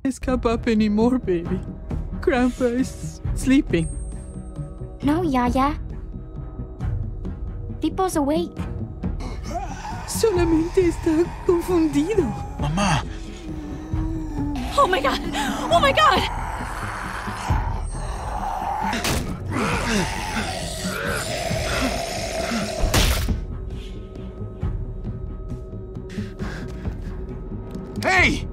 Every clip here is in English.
escape up anymore, baby. Grandpa is sleeping. No, Yaya. Pipo's awake. Solamente está confundido. Mamá. Oh my god! Oh my god! Hey!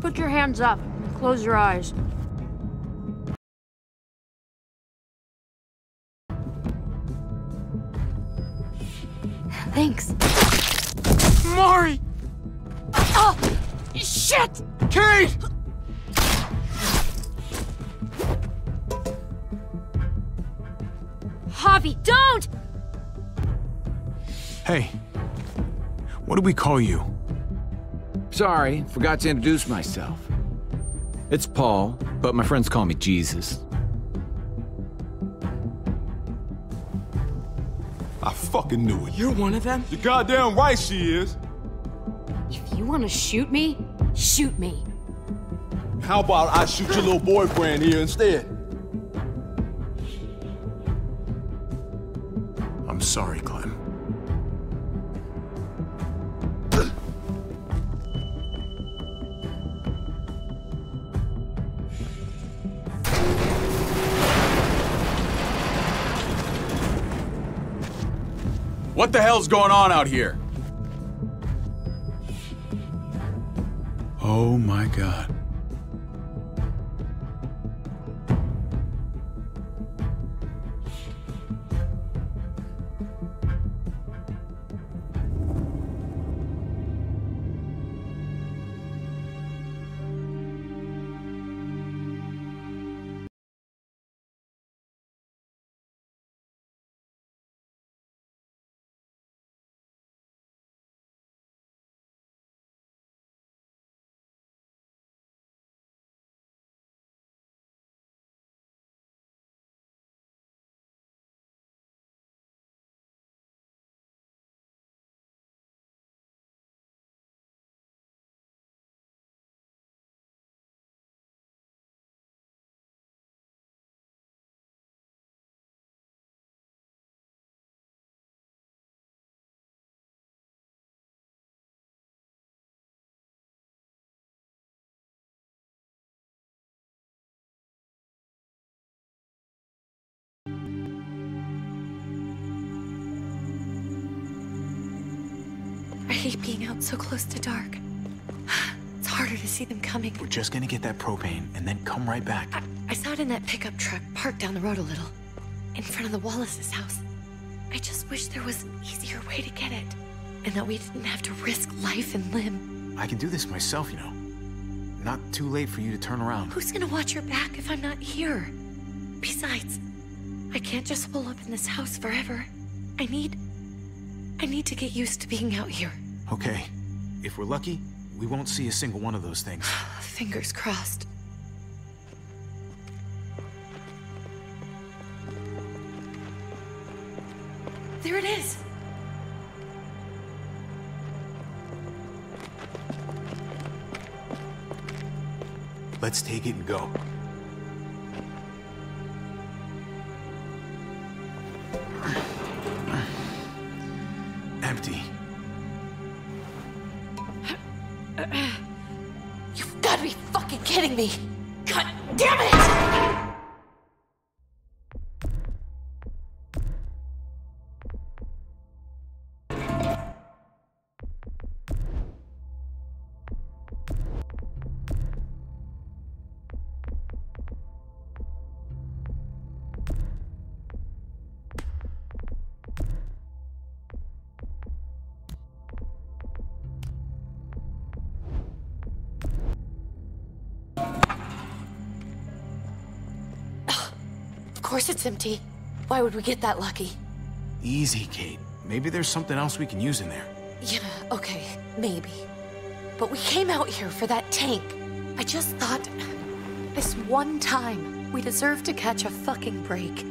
Put your hands up and close your eyes. Thanks. Mari! Oh! Shit! Kate! Javi, don't! Hey. What do we call you? Sorry, forgot to introduce myself. It's Paul, but my friends call me Jesus. I fucking knew it. You're one of them? You're goddamn right she is. If you want to shoot me, shoot me. How about I shoot your little boyfriend here instead? I'm sorry, Clem. What the hell's going on out here? Oh my God. I hate being out so close to dark. It's harder to see them coming. We're just gonna get that propane and then come right back. I saw it in that pickup truck parked down the road a little, in front of the Wallace's house. I just wish there was an easier way to get it, and that we didn't have to risk life and limb. I can do this myself, you know. Not too late for you to turn around. Who's gonna watch your back if I'm not here? Besides, I can't just hole up in this house forever. I need to get used to being out here. Okay. If we're lucky, we won't see a single one of those things. Fingers crossed. There it is! Let's take it and go. Empty. You've got to be fucking kidding me! God damn it! Of course it's empty. Why would we get that lucky? Easy, Kate. Maybe there's something else we can use in there. Yeah, okay, maybe. But we came out here for that tank. I just thought, this one time, We deserve to catch a fucking break.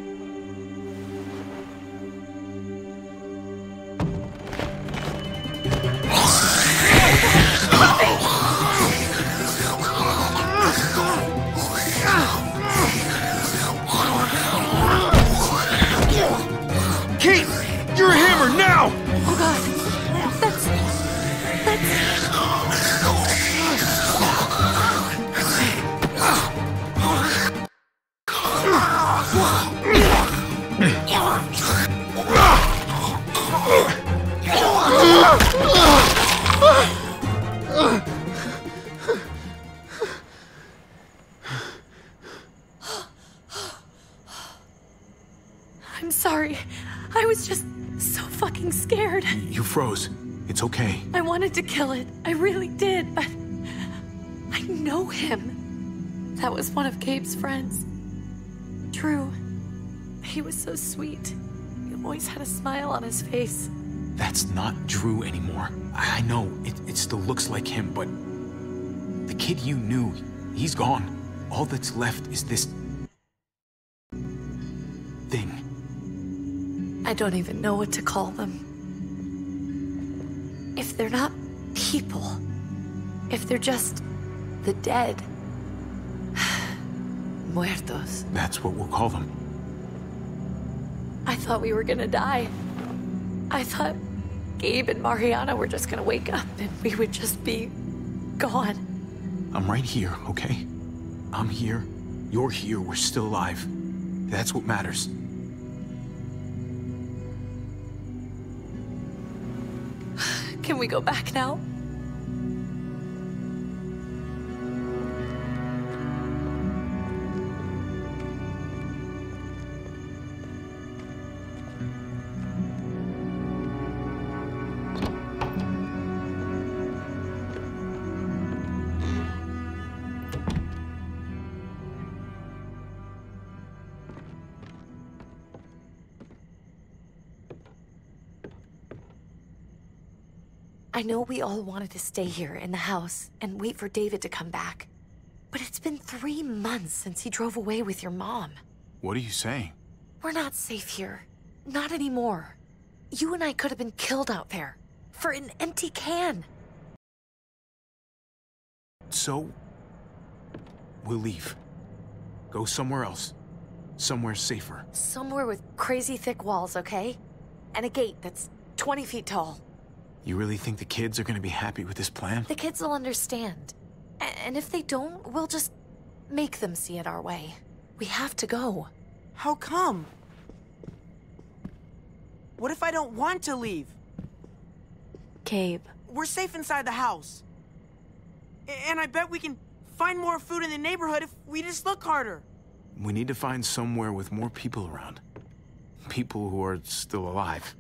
Kate! You're a hammer now! Oh god. That's... I'm sorry. I was just so fucking scared. You froze. It's okay. I wanted to kill it. I really did, but I know him. That was one of Gabe's friends. Drew. He was so sweet. He always had a smile on his face. That's not Drew anymore. I know, it still looks like him, but the kid you knew, he's gone. All that's left is this thing. I don't even know what to call them. If they're not people, if they're just the dead. Muertos. That's what we'll call them. I thought we were gonna die. I thought Gabe and Mariana were just gonna wake up and we would just be gone. I'm right here, okay? I'm here, you're here, we're still alive. That's what matters. Can we go back now? I know we all wanted to stay here in the house and wait for David to come back. But it's been 3 months since he drove away with your mom. What are you saying? We're not safe here. Not anymore. You and I could have been killed out there. For an empty can. So, we'll leave. Go somewhere else. Somewhere safer. Somewhere with crazy thick walls, okay? And a gate that's 20 feet tall. You really think the kids are gonna be happy with this plan? The kids will understand. And if they don't, we'll just make them see it our way. We have to go. How come? What if I don't want to leave? Gabe. We're safe inside the house. And I bet we can find more food in the neighborhood if we just look harder. We need to find somewhere with more people around. People who are still alive.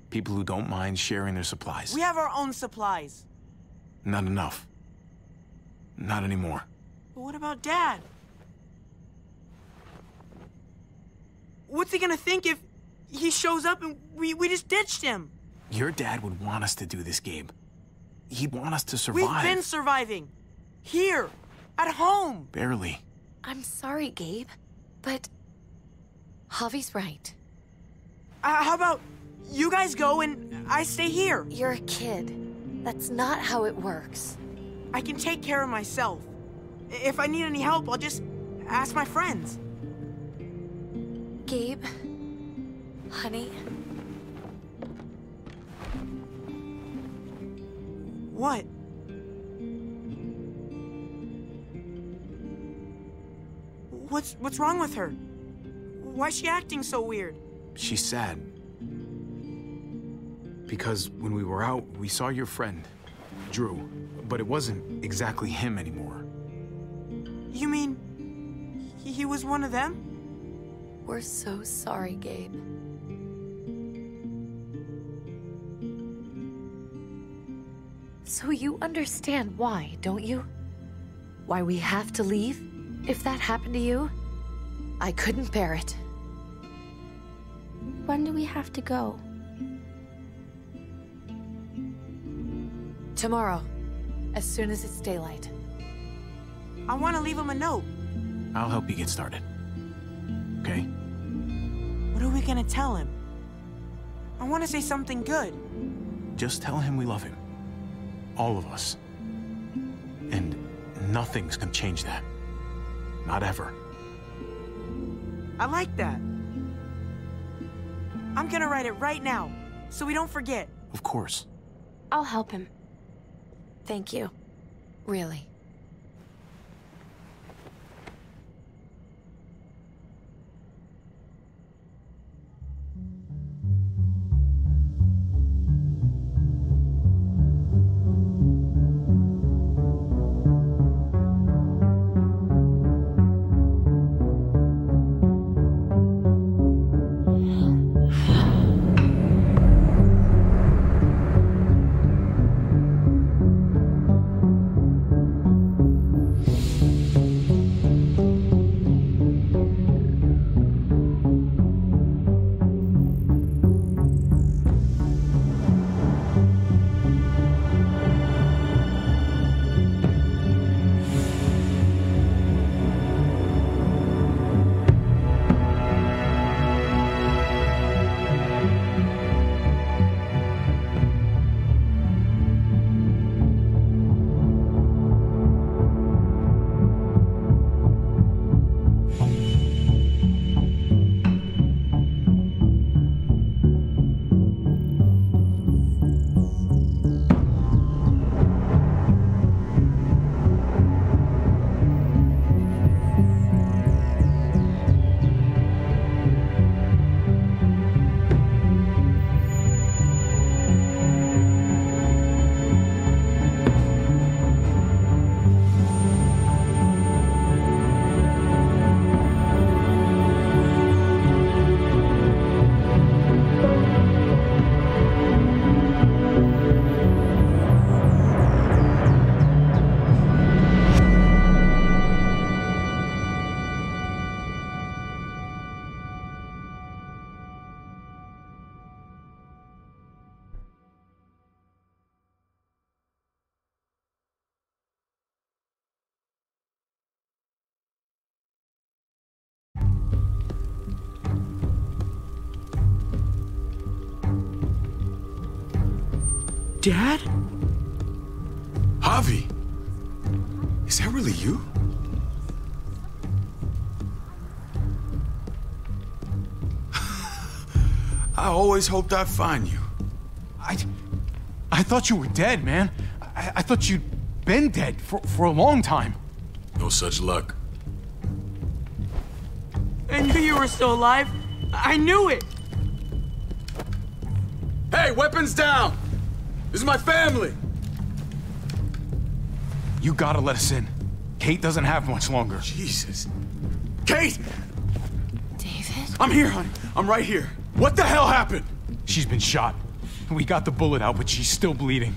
People who don't mind sharing their supplies. We have our own supplies. Not enough. Not anymore. But what about Dad? What's he gonna think if he shows up and we just ditched him? Your dad would want us to do this, Gabe. He'd want us to survive. We've been surviving. Here. At home. Barely. I'm sorry, Gabe. But Javi's right. How about you guys go and I stay here? You're a kid. That's not how it works. I can take care of myself. If I need any help, I'll just ask my friends. Gabe, honey. What? What's wrong with her? Why's she acting so weird? She's sad. Because when we were out, we saw your friend, Drew. But it wasn't exactly him anymore. You mean he was one of them? We're so sorry, Gabe. So you understand why, don't you? Why we have to leave? If that happened to you, I couldn't bear it. When do we have to go? Tomorrow, as soon as it's daylight. I want to leave him a note. I'll help you get started. Okay? What are we gonna tell him? I want to say something good. Just tell him we love him. All of us. And nothing's gonna change that. Not ever. I like that. I'm gonna write it right now, so we don't forget. Of course. I'll help him. Thank you. Really. Dad? Javi! Is that really you? I always hoped I'd find you. I thought you were dead, man. I thought you'd been dead for a long time. No such luck. I knew you were still alive. I knew it. Hey, weapons down! This is my family! You gotta let us in. Kate doesn't have much longer. Jesus. Kate! David? I'm here, honey. I'm right here. What the hell happened? She's been shot. We got the bullet out, but she's still bleeding.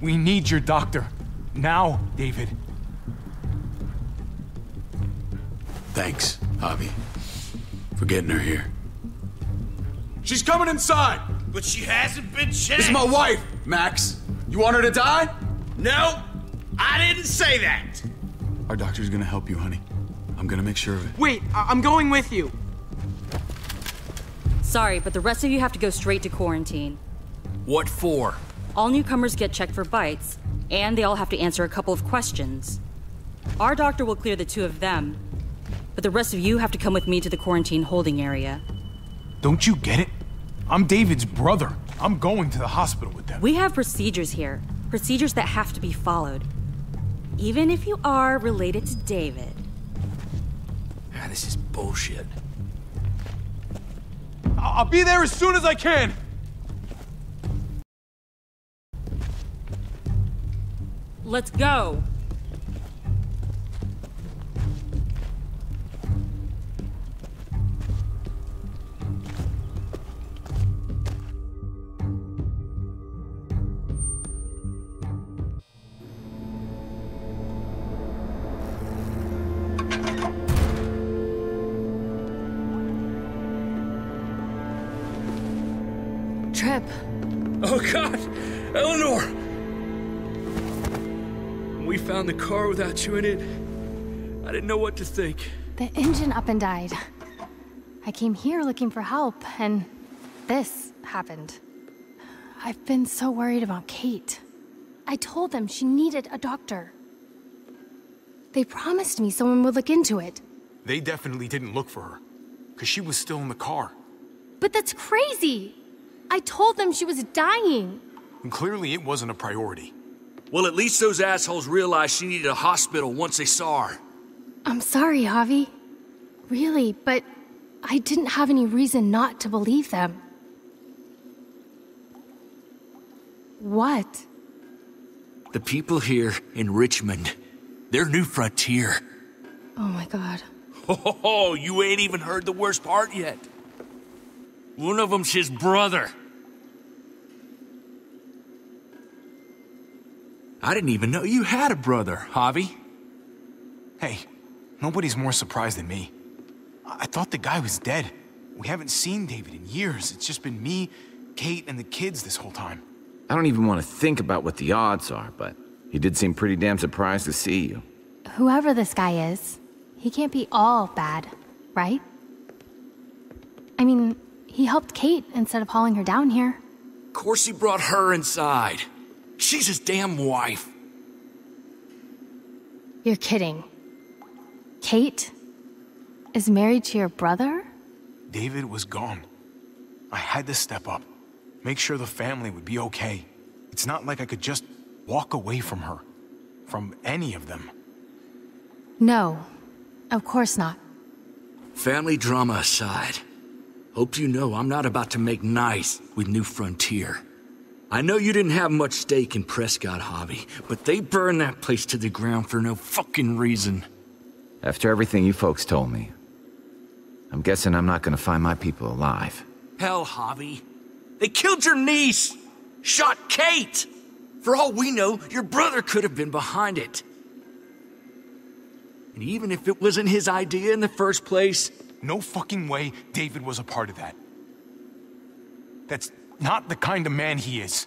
We need your doctor. Now, David. Thanks, Javi, for getting her here. She's coming inside! But she hasn't been checked. This is my wife, Max. You want her to die? No, I didn't say that. Our doctor's gonna help you, honey. I'm gonna make sure of it. Wait, I'm going with you. Sorry, but the rest of you have to go straight to quarantine. What for? All newcomers get checked for bites, and they all have to answer a couple of questions. Our doctor will clear the two of them, but the rest of you have to come with me to the quarantine holding area. Don't you get it? I'm David's brother. I'm going to the hospital with them. We have procedures here. Procedures that have to be followed. Even if you are related to David. Ah, this is bullshit. I'll be there as soon as I can. Let's go. Trip. Oh, God! Eleanor! We found the car without you in it. I didn't know what to think. The engine up and died. I came here looking for help, and this happened. I've been so worried about Kate. I told them she needed a doctor. They promised me someone would look into it. They definitely didn't look for her, because she was still in the car. But that's crazy! I told them she was dying. And clearly it wasn't a priority. Well, at least those assholes realized she needed a hospital once they saw her. I'm sorry, Javi. Really, but I didn't have any reason not to believe them. What? The people here in Richmond, they're New Frontier. Oh my god. Oh, you ain't even heard the worst part yet. One of them's his brother. I didn't even know you had a brother, Javi. Hey, nobody's more surprised than me. I thought the guy was dead. We haven't seen David in years. It's just been me, Kate, and the kids this whole time. I don't even want to think about what the odds are, but he did seem pretty damn surprised to see you. Whoever this guy is, he can't be all bad, right? I mean, he helped Kate instead of hauling her down here. Of course he brought her inside. She's his damn wife. You're kidding. Kate is married to your brother? David was gone. I had to step up, make sure the family would be okay. It's not like I could just walk away from her, from any of them. No, of course not. Family drama aside, hope you know I'm not about to make nice with New Frontier. I know you didn't have much stake in Prescott, Javi, but they burned that place to the ground for no fucking reason. After everything you folks told me, I'm guessing I'm not gonna find my people alive. Hell, Javi. They killed your niece! Shot Kate! For all we know, your brother could have been behind it. And even if it wasn't his idea in the first place... No fucking way David was a part of that. That's not the kind of man he is.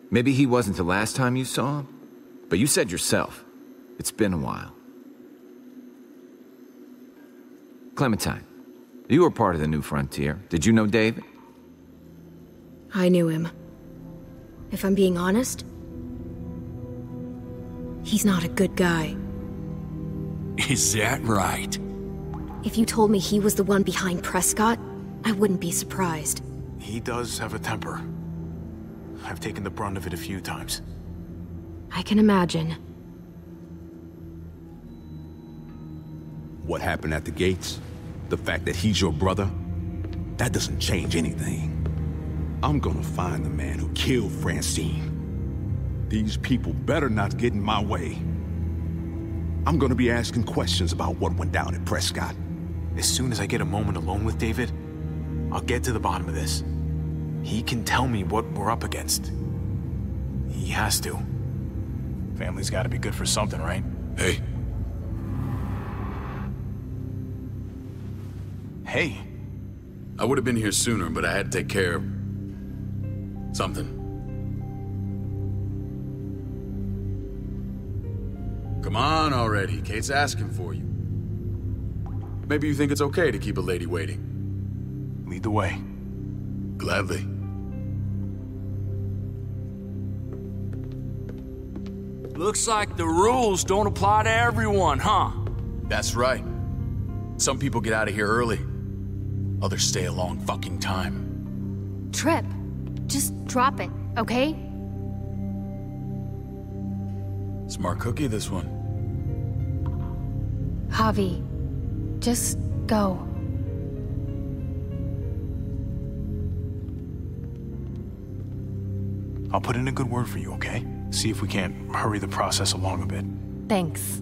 Maybe he wasn't the last time you saw him, but you said yourself, it's been a while. Clementine, you were part of the New Frontier. Did you know David? I knew him. If I'm being honest, he's not a good guy. Is that right? If you told me he was the one behind Prescott, I wouldn't be surprised. He does have a temper. I've taken the brunt of it a few times. I can imagine. What happened at the gates? The fact that he's your brother? That doesn't change anything. I'm gonna find the man who killed Francine. These people better not get in my way. I'm gonna be asking questions about what went down at Prescott. As soon as I get a moment alone with David, I'll get to the bottom of this. He can tell me what we're up against. He has to. Family's gotta be good for something, right? Hey. Hey. I would have been here sooner, but I had to take care of... something. Come on already. Kate's asking for you. Maybe you think it's okay to keep a lady waiting. Lead the way. Gladly. Looks like the rules don't apply to everyone, huh? That's right. Some people get out of here early. Others stay a long fucking time. Trip, just drop it, okay? Smart cookie, this one. Javi, just go. I'll put in a good word for you, okay? See if we can't hurry the process along a bit. Thanks.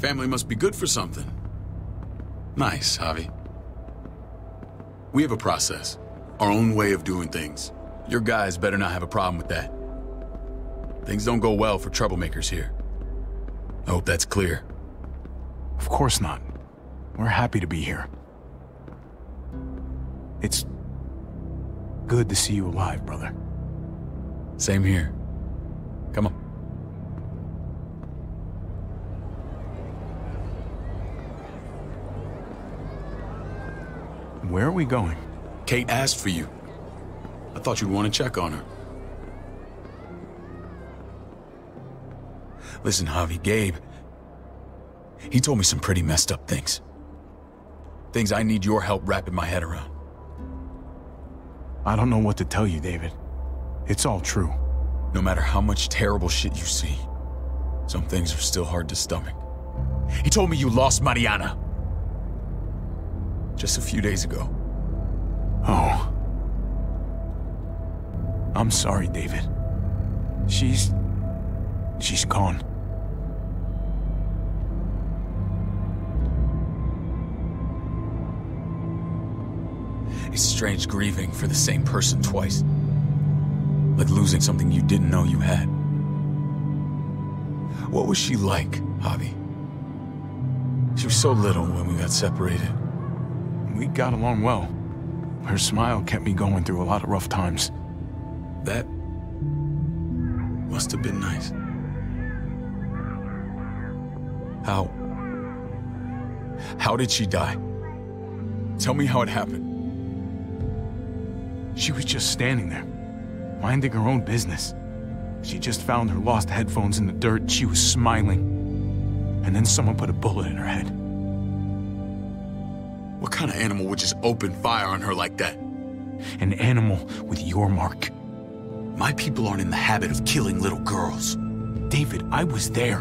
Family must be good for something. Nice, Javi. We have a process. Our own way of doing things. Your guys better not have a problem with that. Things don't go well for troublemakers here. I hope that's clear. Of course not. We're happy to be here. It's good to see you alive, brother. Same here. Come on. Where are we going? Kate asked for you. I thought you'd want to check on her. Listen, Javi, Gabe, he told me some pretty messed up things. Things I need your help wrapping my head around. I don't know what to tell you, David. It's all true. No matter how much terrible shit you see, some things are still hard to stomach. He told me you lost Mariana. Just a few days ago. Oh. I'm sorry, David. She's gone. It's strange grieving for the same person twice. Like losing something you didn't know you had. What was she like, Javi? She was so little when we got separated. We got along well. Her smile kept me going through a lot of rough times. That must have been nice. How did she die? Tell me how it happened. She was just standing there, minding her own business. She just found her lost headphones in the dirt. She was smiling. And then someone put a bullet in her head. What kind of animal would just open fire on her like that? An animal with your mark. My people aren't in the habit of killing little girls. David, I was there.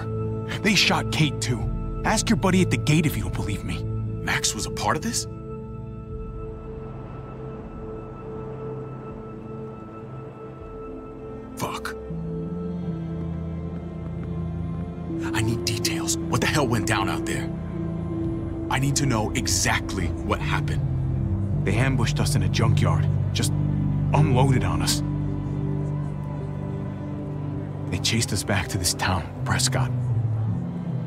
They shot Kate too. Ask your buddy at the gate if you don't believe me. Max was a part of this? Fuck. I need details. What the hell went down out there? I need to know exactly what happened. They ambushed us in a junkyard. Just unloaded on us. They chased us back to this town, Prescott.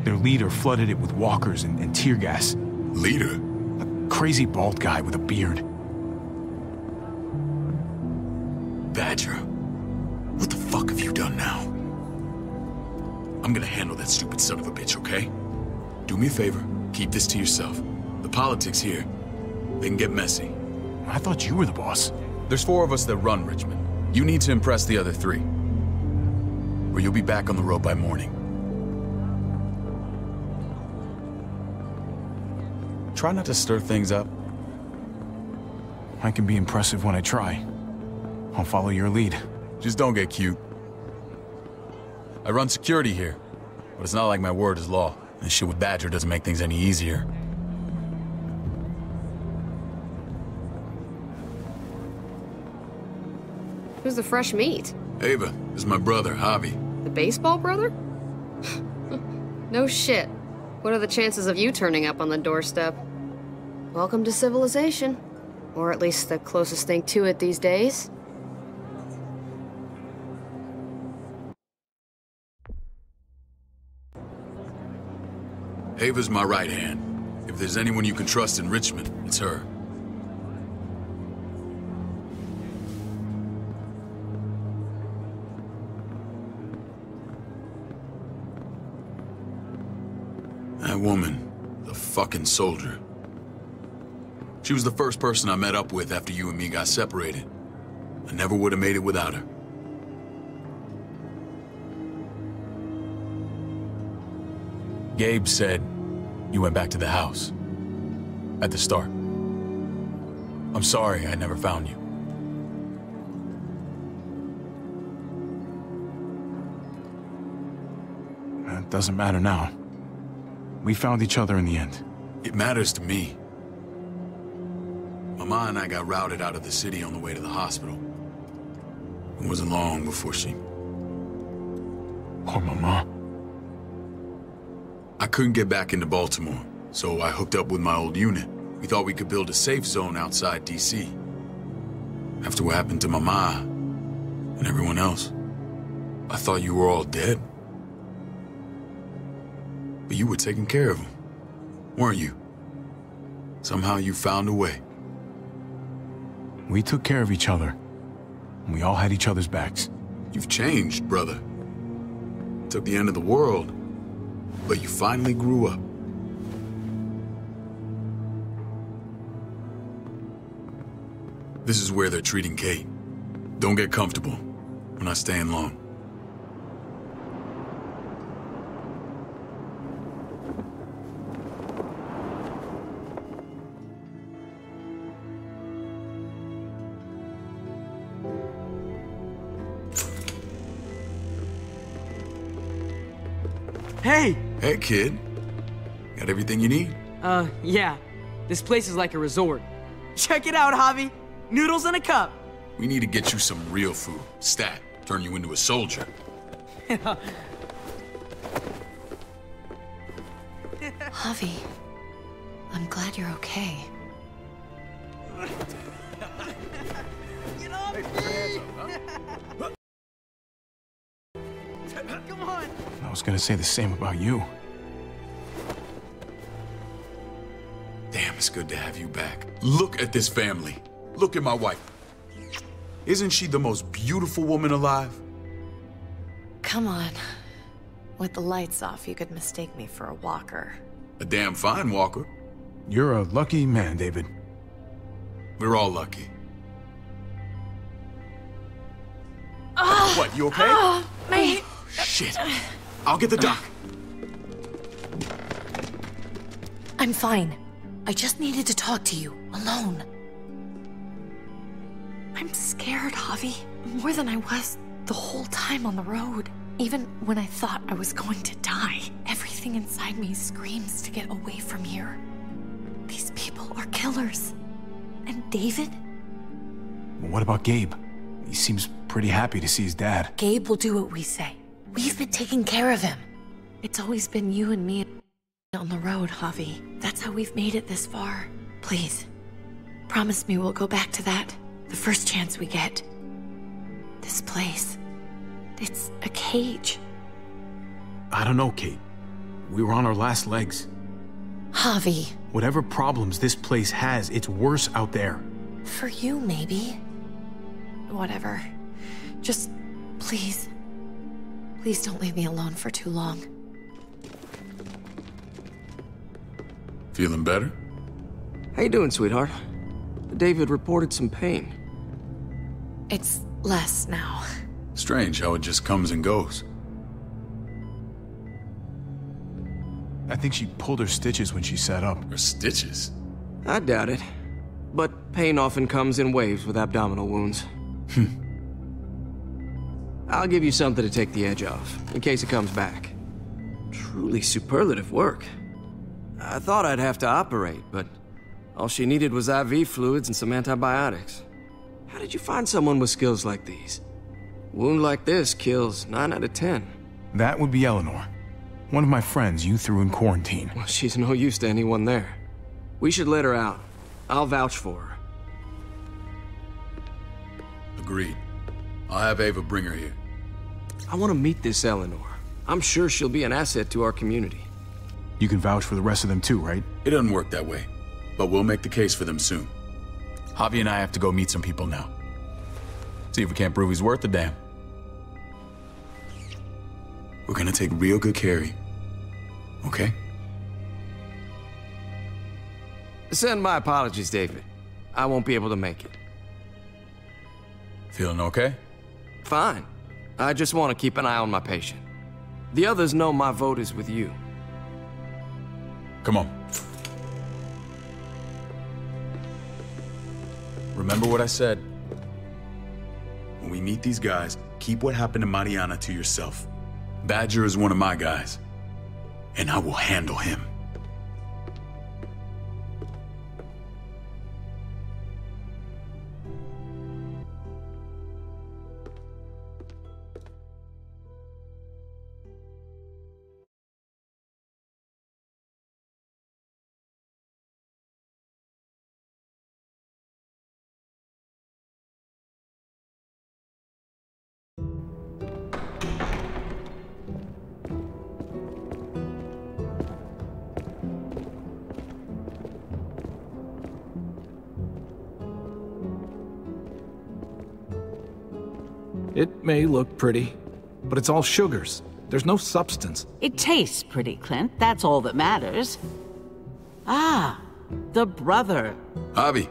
Their leader flooded it with walkers and tear gas. Leader? A crazy bald guy with a beard. Badger, what the fuck have you done now? I'm gonna handle that stupid son of a bitch, okay? Do me a favor, keep this to yourself. The politics here, they can get messy. I thought you were the boss. There's 4 of us that run Richmond. You need to impress the other 3. Or you'll be back on the road by morning. Try not to stir things up. I can be impressive when I try. I'll follow your lead. Just don't get cute. I run security here, but it's not like my word is law. And shit with Badger doesn't make things any easier. Who's the fresh meat? Ava, this is my brother, Javi. The baseball brother? No shit. What are the chances of you turning up on the doorstep? Welcome to civilization. Or at least the closest thing to it these days. Ava's my right hand. If there's anyone you can trust in Richmond, it's her. That woman, the fucking soldier. She was the first person I met up with after you and me got separated. I never would have made it without her. Gabe said you went back to the house. At the start. I'm sorry I never found you. It doesn't matter now. We found each other in the end. It matters to me. Mama and I got routed out of the city on the way to the hospital. It wasn't long before she... Poor Mama. I couldn't get back into Baltimore, so I hooked up with my old unit. We thought we could build a safe zone outside D.C. After what happened to Mama and everyone else, I thought you were all dead. But you were taking care of them, weren't you? Somehow you found a way. We took care of each other. And we all had each other's backs. You've changed, brother. Took the end of the world, but you finally grew up. This is where they're treating Kate. Don't get comfortable. We're not staying long. Hey! Hey, kid. Got everything you need? Yeah. This place is like a resort. Check it out, Javi. Noodles in a cup. We need to get you some real food. Stat. Turn you into a soldier. Javi, I'm glad you're okay. Get off me! Come on! I was gonna say the same about you. Damn, it's good to have you back. Look at this family. Look at my wife. Isn't she the most beautiful woman alive? Come on. With the lights off, you could mistake me for a walker. A damn fine walker. You're a lucky man, David. We're all lucky. What, you okay? Mate! Shit. I'll get the doc. I'm fine. I just needed to talk to you, alone. I'm scared, Javi. More than I was the whole time on the road. Even when I thought I was going to die, everything inside me screams to get away from here. These people are killers. And David? Well, what about Gabe? He seems pretty happy to see his dad. Gabe will do what we say. We've been taking care of him. It's always been you and me on the road, Javi. That's how we've made it this far. Please, promise me we'll go back to that the first chance we get. This place, it's a cage. I don't know, Kate. We were on our last legs. Javi. Whatever problems this place has, it's worse out there. For you, maybe. Whatever. Just, please. Please don't leave me alone for too long. Feeling better? How you doing, sweetheart? David reported some pain. It's less now. Strange how it just comes and goes. I think she pulled her stitches when she sat up. Her stitches? I doubt it. But pain often comes in waves with abdominal wounds. I'll give you something to take the edge off, in case it comes back. Truly superlative work. I thought I'd have to operate, but all she needed was IV fluids and some antibiotics. How did you find someone with skills like these? A wound like this kills 9 out of 10. That would be Eleanor. One of my friends you threw in quarantine. Well, she's no use to anyone there. We should let her out. I'll vouch for her. Agreed. I'll have Ava bring her here. I want to meet this Eleanor. I'm sure she'll be an asset to our community. You can vouch for the rest of them too, right? It doesn't work that way, but we'll make the case for them soon. Javi and I have to go meet some people now. See if we can't prove he's worth a damn. We're gonna take real good care of you, okay? Send my apologies, David. I won't be able to make it. Feeling okay? Fine. I just want to keep an eye on my patient. The others know my vote is with you. Come on. Remember what I said. When we meet these guys, keep what happened to Mariana to yourself. Badger is one of my guys, and I will handle him. It may look pretty, but it's all sugars. There's no substance. It tastes pretty, Clint. That's all that matters. Ah, the brother. Javi,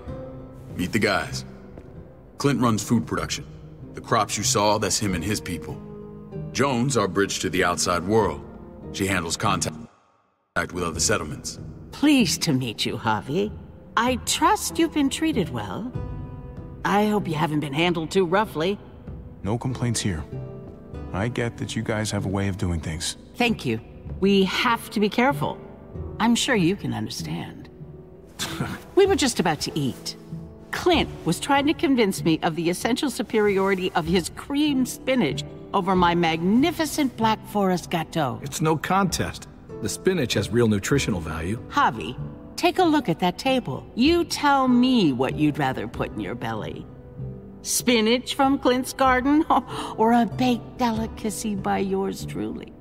meet the guys. Clint runs food production. The crops you saw, that's him and his people. Jones, our bridge to the outside world. She handles contact with other settlements. Pleased to meet you, Javi. I trust you've been treated well. I hope you haven't been handled too roughly. No complaints here. I get that you guys have a way of doing things. Thank you. We have to be careful. I'm sure you can understand. We were just about to eat. Clint was trying to convince me of the essential superiority of his cream spinach over my magnificent Black Forest gâteau. It's no contest. The spinach has real nutritional value. Javi, take a look at that table. You tell me what you'd rather put in your belly. Spinach from Clint's garden, or a baked delicacy by yours truly?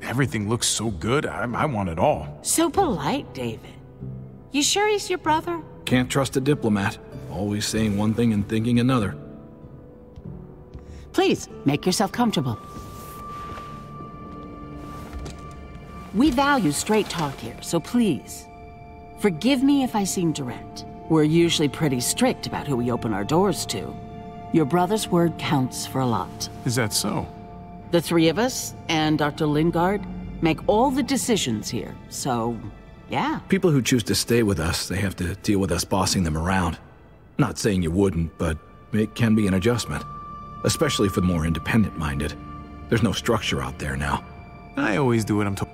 Everything looks so good, I want it all. So polite, David. You sure he's your brother? Can't trust a diplomat. Always saying one thing and thinking another. Please, make yourself comfortable. We value straight talk here, so please, forgive me if I seem direct. We're usually pretty strict about who we open our doors to. Your brother's word counts for a lot. Is that so? The three of us and Dr. Lingard make all the decisions here, so yeah. People who choose to stay with us, they have to deal with us bossing them around. Not saying you wouldn't, but it can be an adjustment. Especially for the more independent-minded. There's no structure out there now. I always do what I'm told.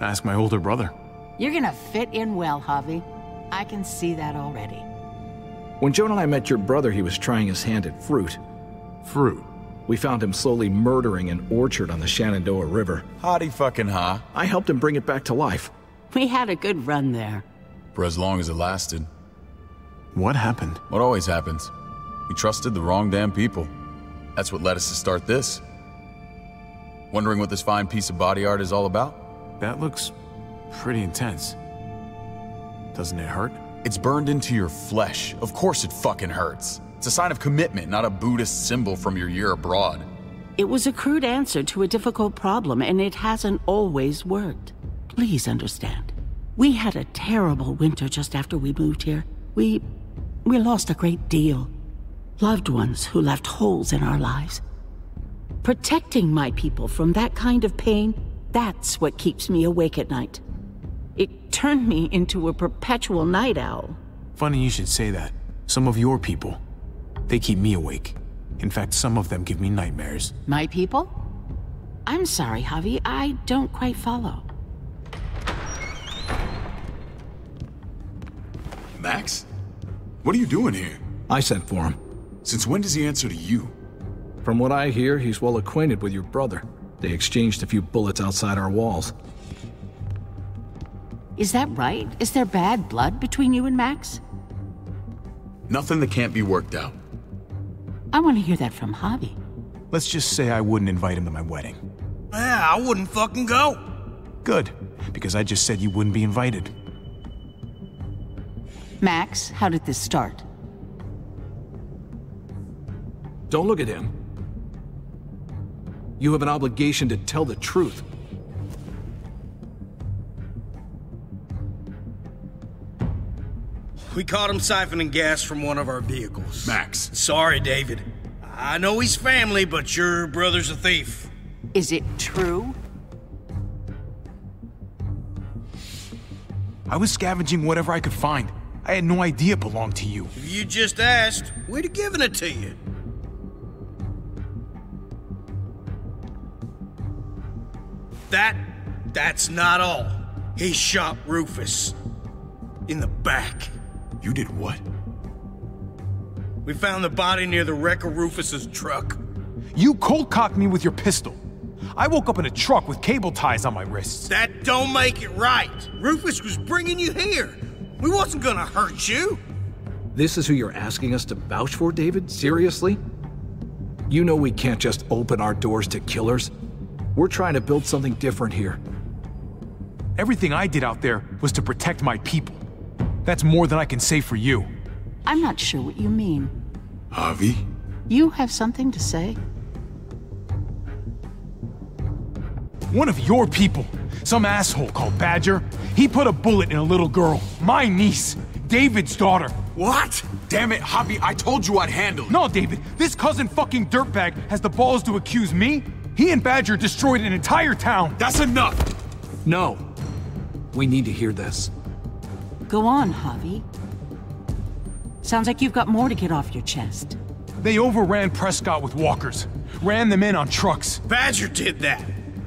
Ask my older brother. You're gonna fit in well, Javi. I can see that already. When Joan and I met your brother, he was trying his hand at fruit. Fruit? We found him slowly murdering an orchard on the Shenandoah River. Howdy fucking ha. I helped him bring it back to life. We had a good run there. For as long as it lasted. What happened? What always happens. We trusted the wrong damn people. That's what led us to start this. Wondering what this fine piece of body art is all about? That looks pretty intense. Doesn't it hurt? It's burned into your flesh. Of course it fucking hurts. It's a sign of commitment, not a Buddhist symbol from your year abroad. It was a crude answer to a difficult problem, and it hasn't always worked. please understand. We had a terrible winter just after we moved here. We lost a great deal. Loved ones who left holes in our lives. Protecting my people from that kind of pain, that's what keeps me awake at night. It turned me into a perpetual night owl. Funny you should say that. Some of your people, they keep me awake. In fact, some of them give me nightmares. My people? I'm sorry, Javi, I don't quite follow. Max? What are you doing here? I sent for him. Since when does he answer to you? From what I hear, he's well acquainted with your brother. They exchanged a few bullets outside our walls. Is that right? Is there bad blood between you and Max? Nothing that can't be worked out. I want to hear that from Javi. Let's just say I wouldn't invite him to my wedding. Yeah, I wouldn't fucking go. Good, because I just said you wouldn't be invited. Max, how did this start? Don't look at him. You have an obligation to tell the truth. We caught him siphoning gas from one of our vehicles. Max. Sorry, David. I know he's family, but your brother's a thief. Is it true? I was scavenging whatever I could find. I had no idea it belonged to you. If you just asked, we'd have given it to you. That's not all. He shot Rufus. In the back. You did what? We found the body near the wreck of Rufus's truck. You cold-cocked me with your pistol. I woke up in a truck with cable ties on my wrists. That don't make it right. Rufus was bringing you here. We wasn't gonna hurt you. This is who you're asking us to vouch for, David? Seriously? You know we can't just open our doors to killers. We're trying to build something different here. Everything I did out there was to protect my people. That's more than I can say for you. I'm not sure what you mean. Javi? You have something to say? One of your people, some asshole called Badger, he put a bullet in a little girl, my niece, David's daughter. What? Damn it, Javi, I told you I'd handle it. No, David, this cousin fucking dirtbag has the balls to accuse me? He and Badger destroyed an entire town. That's enough! No. We need to hear this. Go on, Javi. Sounds like you've got more to get off your chest. They overran Prescott with walkers. Ran them in on trucks. Badger did that.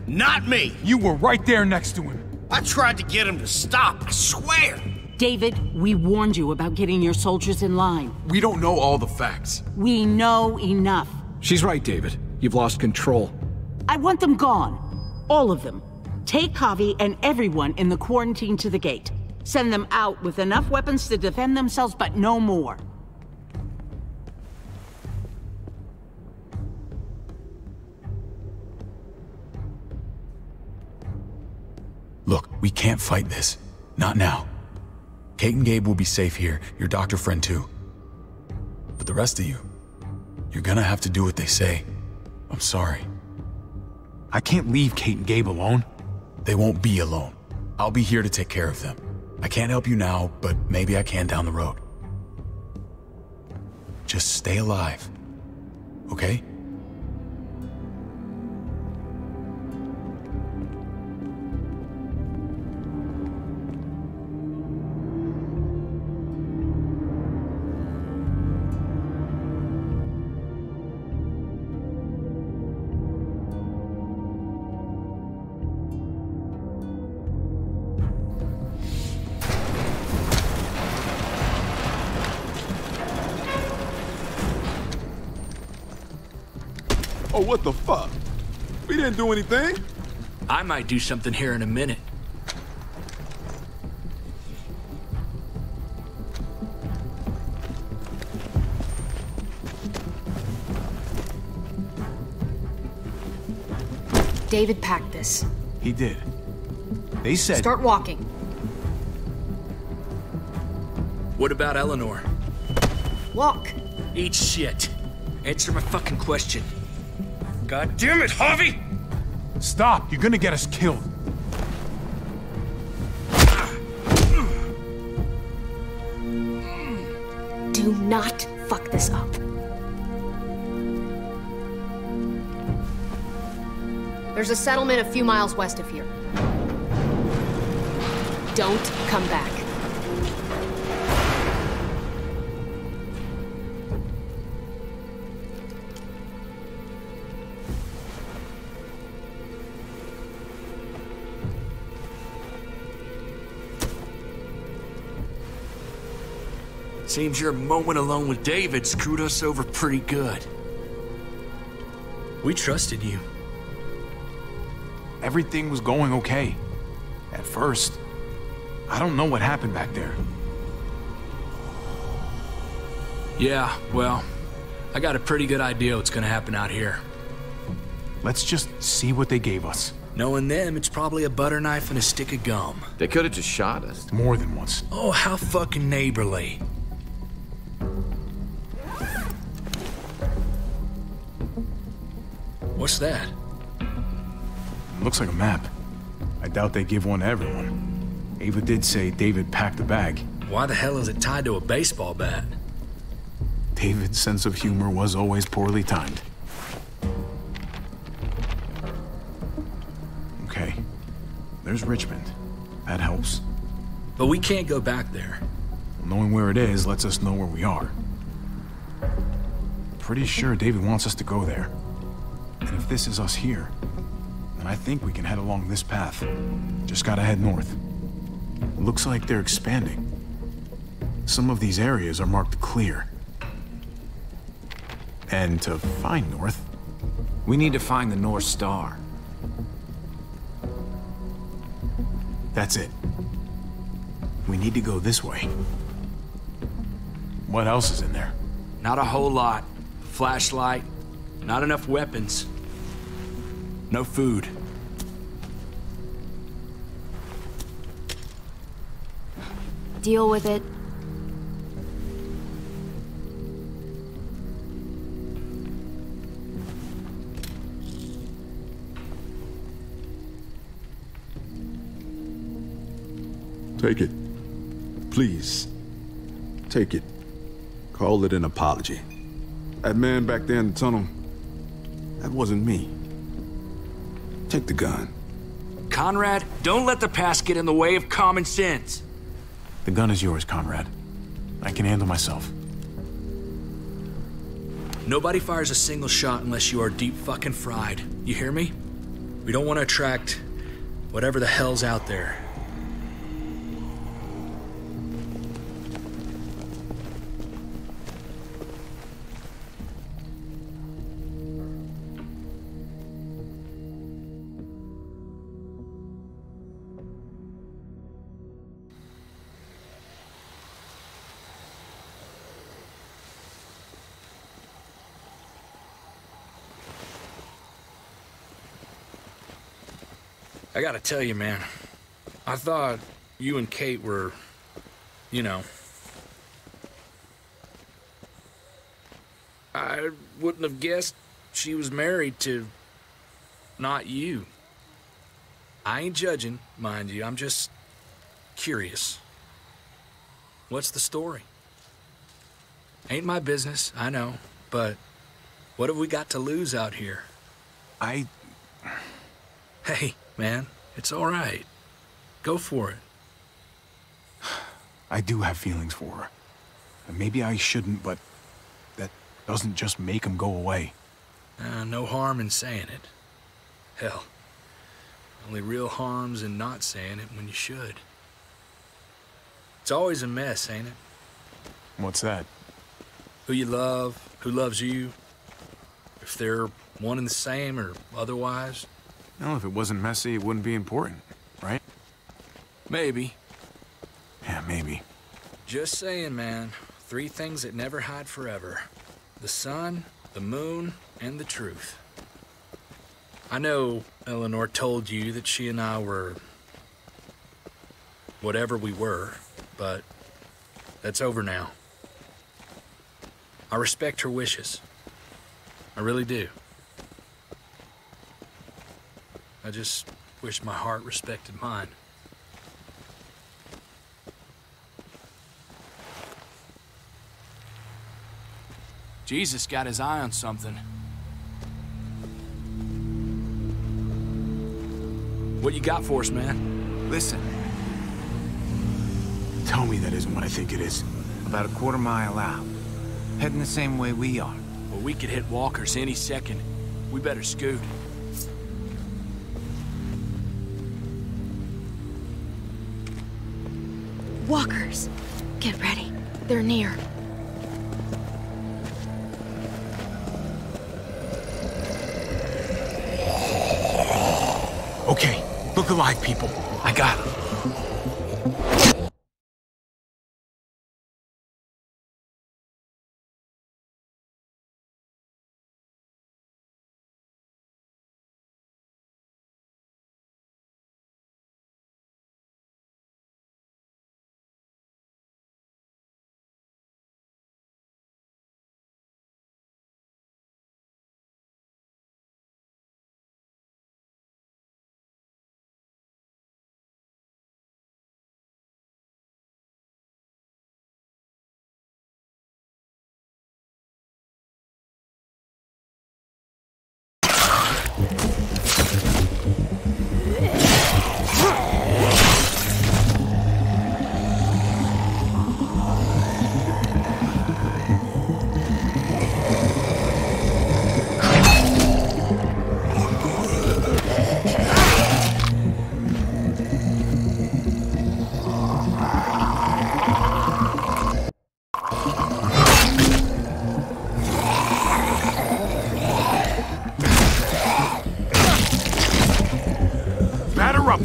Not me. You were right there next to him. I tried to get him to stop, I swear. David, we warned you about getting your soldiers in line. We don't know all the facts. We know enough. She's right, David. You've lost control. I want them gone. All of them. Take Javi and everyone in the quarantine to the gate. Send them out with enough weapons to defend themselves, but no more. Look, we can't fight this. Not now. Kate and Gabe will be safe here, your doctor friend too. But the rest of you, you're gonna have to do what they say. I'm sorry. I can't leave Kate and Gabe alone. They won't be alone. I'll be here to take care of them. I can't help you now, but maybe I can down the road. Just stay alive, okay? Oh, what the fuck? We didn't do anything. I might do something here in a minute. David packed this. He did. They said... Start walking. What about Eleanor? Walk. Eat shit. Answer my fucking question. God damn it, Javi! Stop! You're gonna get us killed. Do not fuck this up. There's a settlement a few miles west of here. Don't come back. Seems your moment alone with David screwed us over pretty good. We trusted you. Everything was going okay. At first. I don't know what happened back there. Yeah, well, I got a pretty good idea what's gonna happen out here. Let's just see what they gave us. Knowing them, it's probably a butter knife and a stick of gum. They could have just shot us. More than once. Oh, how fucking neighborly. What's that? Looks like a map. I doubt they give one to everyone. Ava did say David packed a bag. Why the hell is it tied to a baseball bat? David's sense of humor was always poorly timed. Okay. There's Richmond. That helps. But we can't go back there. Knowing where it is lets us know where we are. Pretty sure David wants us to go there. And if this is us here, then I think we can head along this path. Just gotta head north. Looks like they're expanding. Some of these areas are marked clear. And to find north, we need to find the North Star. That's it. We need to go this way. What else is in there? Not a whole lot. Flashlight, not enough weapons. No food. Deal with it. Take it. Please. Take it. Call it an apology. That man back there in the tunnel, that wasn't me. Take the gun. Conrad, don't let the past get in the way of common sense. The gun is yours, Conrad. I can handle myself. Nobody fires a single shot unless you are deep fucking fried. You hear me? We don't want to attract whatever the hell's out there. I gotta tell you, man, I thought you and Kate were, you know... I wouldn't have guessed she was married to not you. I ain't judging, mind you, I'm just curious. What's the story? Ain't my business, I know, but what have we got to lose out here? Hey, man, it's all right. Go for it. I do have feelings for her. And maybe I shouldn't, but that doesn't just make them go away. No harm in saying it. Hell, only real harm's in not saying it when you should. It's always a mess, ain't it? What's that? Who you love, who loves you, if they're one and the same or otherwise. Well, if it wasn't messy, it wouldn't be important, right? Maybe. Yeah, maybe. Just saying, man. 3 things that never hide forever. The sun, the moon, and the truth. I know Eleanor told you that she and I were... whatever we were, but that's over now. I respect her wishes. I really do. I just wish my heart respected mine. Jesus got his eye on something. What you got for us, man? Listen. Tell me that isn't what I think it is. About a quarter-mile out. Heading the same way we are. Well, we could hit walkers any second. We better scoot. Walkers! Get ready. They're near. Okay, look alive, people. I got him.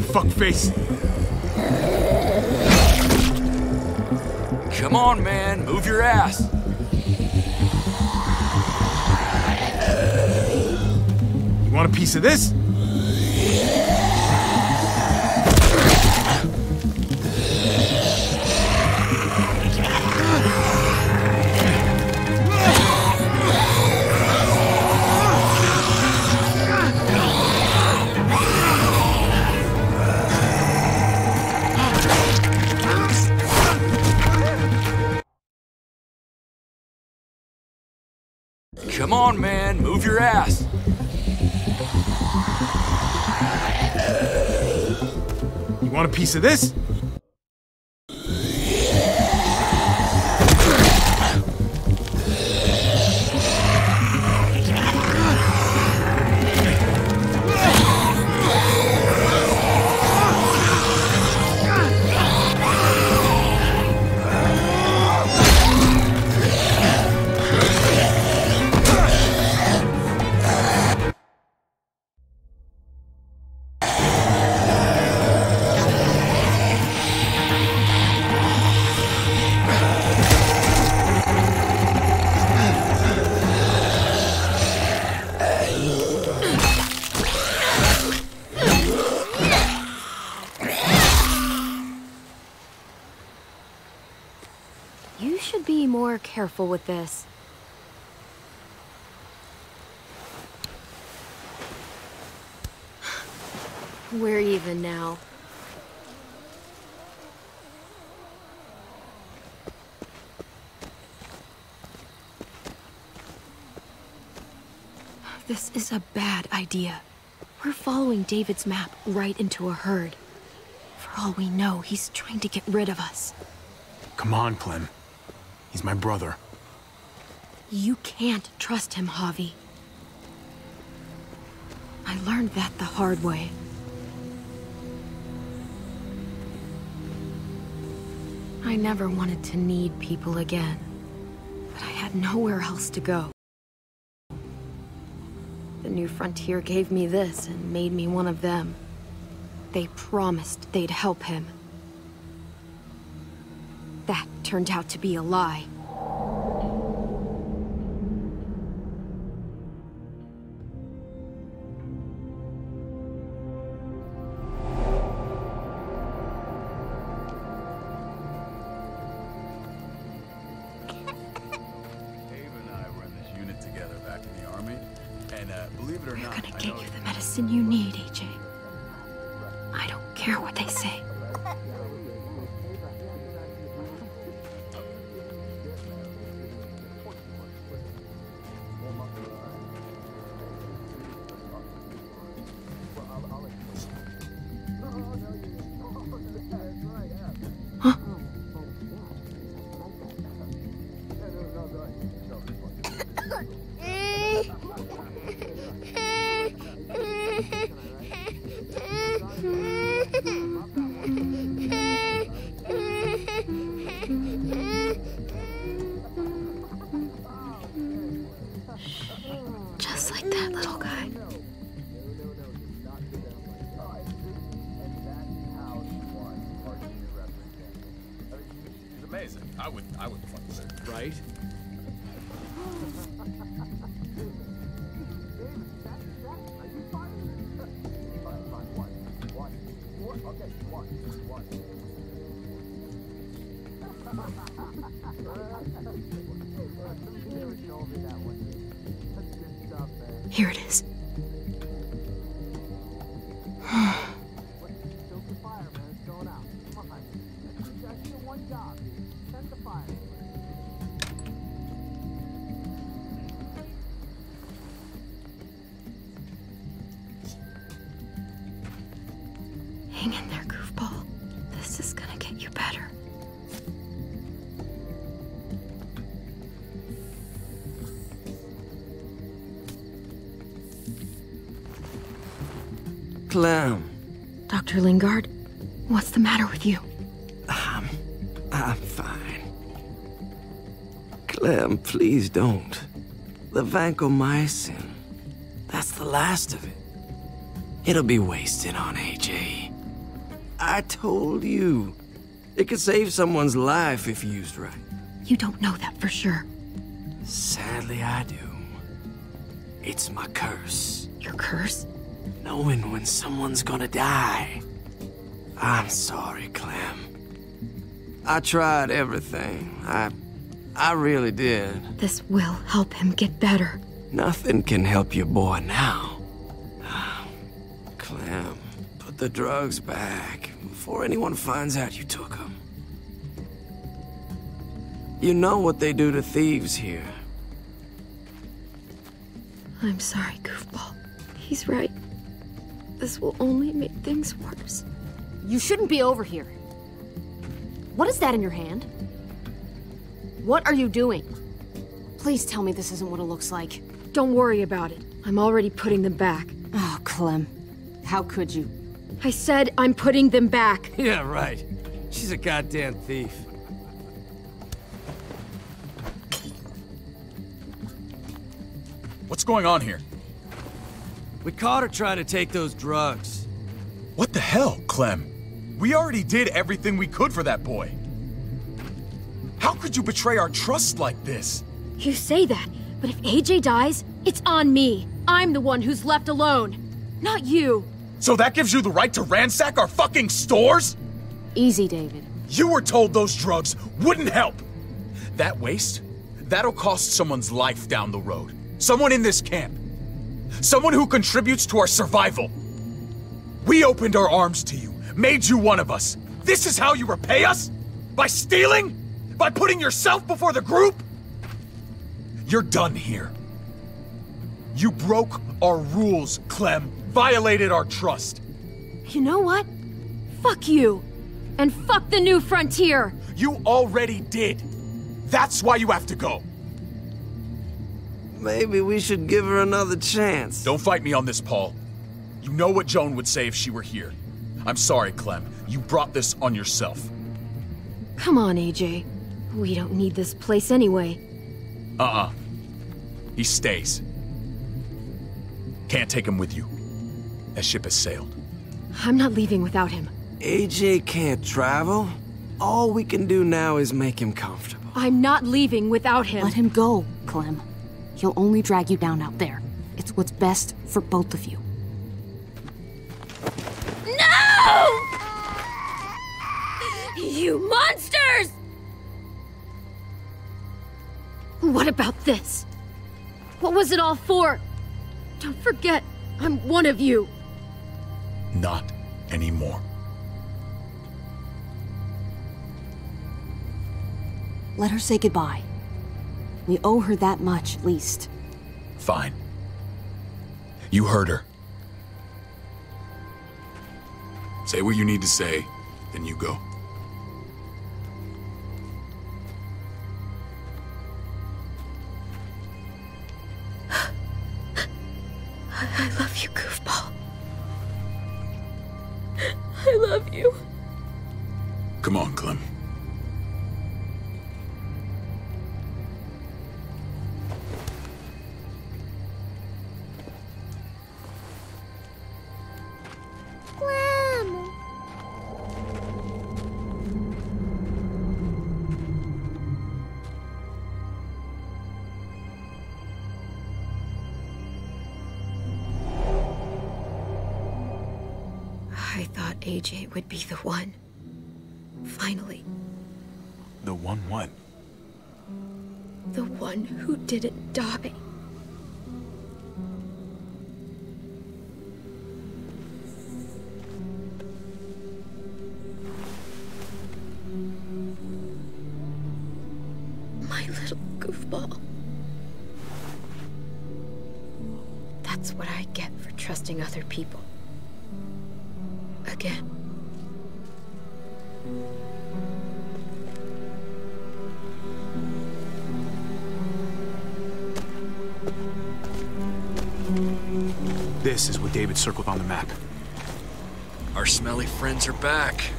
Fuckface. Come on, man. Move your ass. You want a piece of this? Come on, man. Move your ass. You want a piece of this? You should be more careful with this. We're even now. This is a bad idea. We're following David's map right into a herd. For all we know, he's trying to get rid of us. Come on, Clem. He's my brother. You can't trust him, Javi. I learned that the hard way. I never wanted to need people again, but I had nowhere else to go. The New Frontier gave me this and made me one of them. They promised they'd help him. That turned out to be a lie. We're gonna get you the medicine you need, AJ. I don't care what they say. Huh? Just like that little guy. It's amazing. I would fucking say. Right? Here it is. Hang in there, goofball. This is gonna get you better. Clem. Dr. Lingard, what's the matter with you? I'm fine. Clem, please don't. The vancomycin. That's the last of it. It'll be wasted on AJ. I told you. It could save someone's life if used right. You don't know that for sure. Sadly, I do. It's my curse. Your curse? Knowing when someone's gonna die. I'm sorry, Clem. I tried everything. I really did. This will help him get better. Nothing can help your boy now. Clem, put the drugs back before anyone finds out you took them. You know what they do to thieves here. I'm sorry, goofball. He's right. This will only make things worse. You shouldn't be over here. What is that in your hand? What are you doing? Please tell me this isn't what it looks like. Don't worry about it. I'm already putting them back. Oh, Clem. How could you? I said I'm putting them back. Yeah, right. She's a goddamn thief. What's going on here? We caught her trying to take those drugs. What the hell, Clem? We already did everything we could for that boy. How could you betray our trust like this? You say that, but if AJ dies, it's on me. I'm the one who's left alone, not you. So that gives you the right to ransack our fucking stores? Easy, David. You were told those drugs wouldn't help. That waste, that'll cost someone's life down the road. Someone in this camp. Someone who contributes to our survival. We opened our arms to you, made you one of us. This is how you repay us? By stealing? By putting yourself before the group? You're done here. You broke our rules, Clem. Violated our trust. You know what? Fuck you. And fuck the New Frontier. You already did. That's why you have to go. Maybe we should give her another chance. Don't fight me on this, Paul. You know what Joan would say if she were here. I'm sorry, Clem. You brought this on yourself. Come on, AJ. We don't need this place anyway. He stays. Can't take him with you. That ship has sailed. I'm not leaving without him. AJ can't travel? All we can do now is make him comfortable. I'm not leaving without him. Let him go, Clem. He'll only drag you down out there. It's what's best for both of you. No! You monsters! What about this? What was it all for? Don't forget, I'm one of you. Not anymore. Let her say goodbye. We owe her that much, at least. Fine. You heard her. Say what you need to say, then you go. on, Clem. I thought AJ would be the one. Finally. The one what? The one who didn't die. My little goofball. That's what I get for trusting other people. Again. This is what David circled on the map. Our smelly friends are back.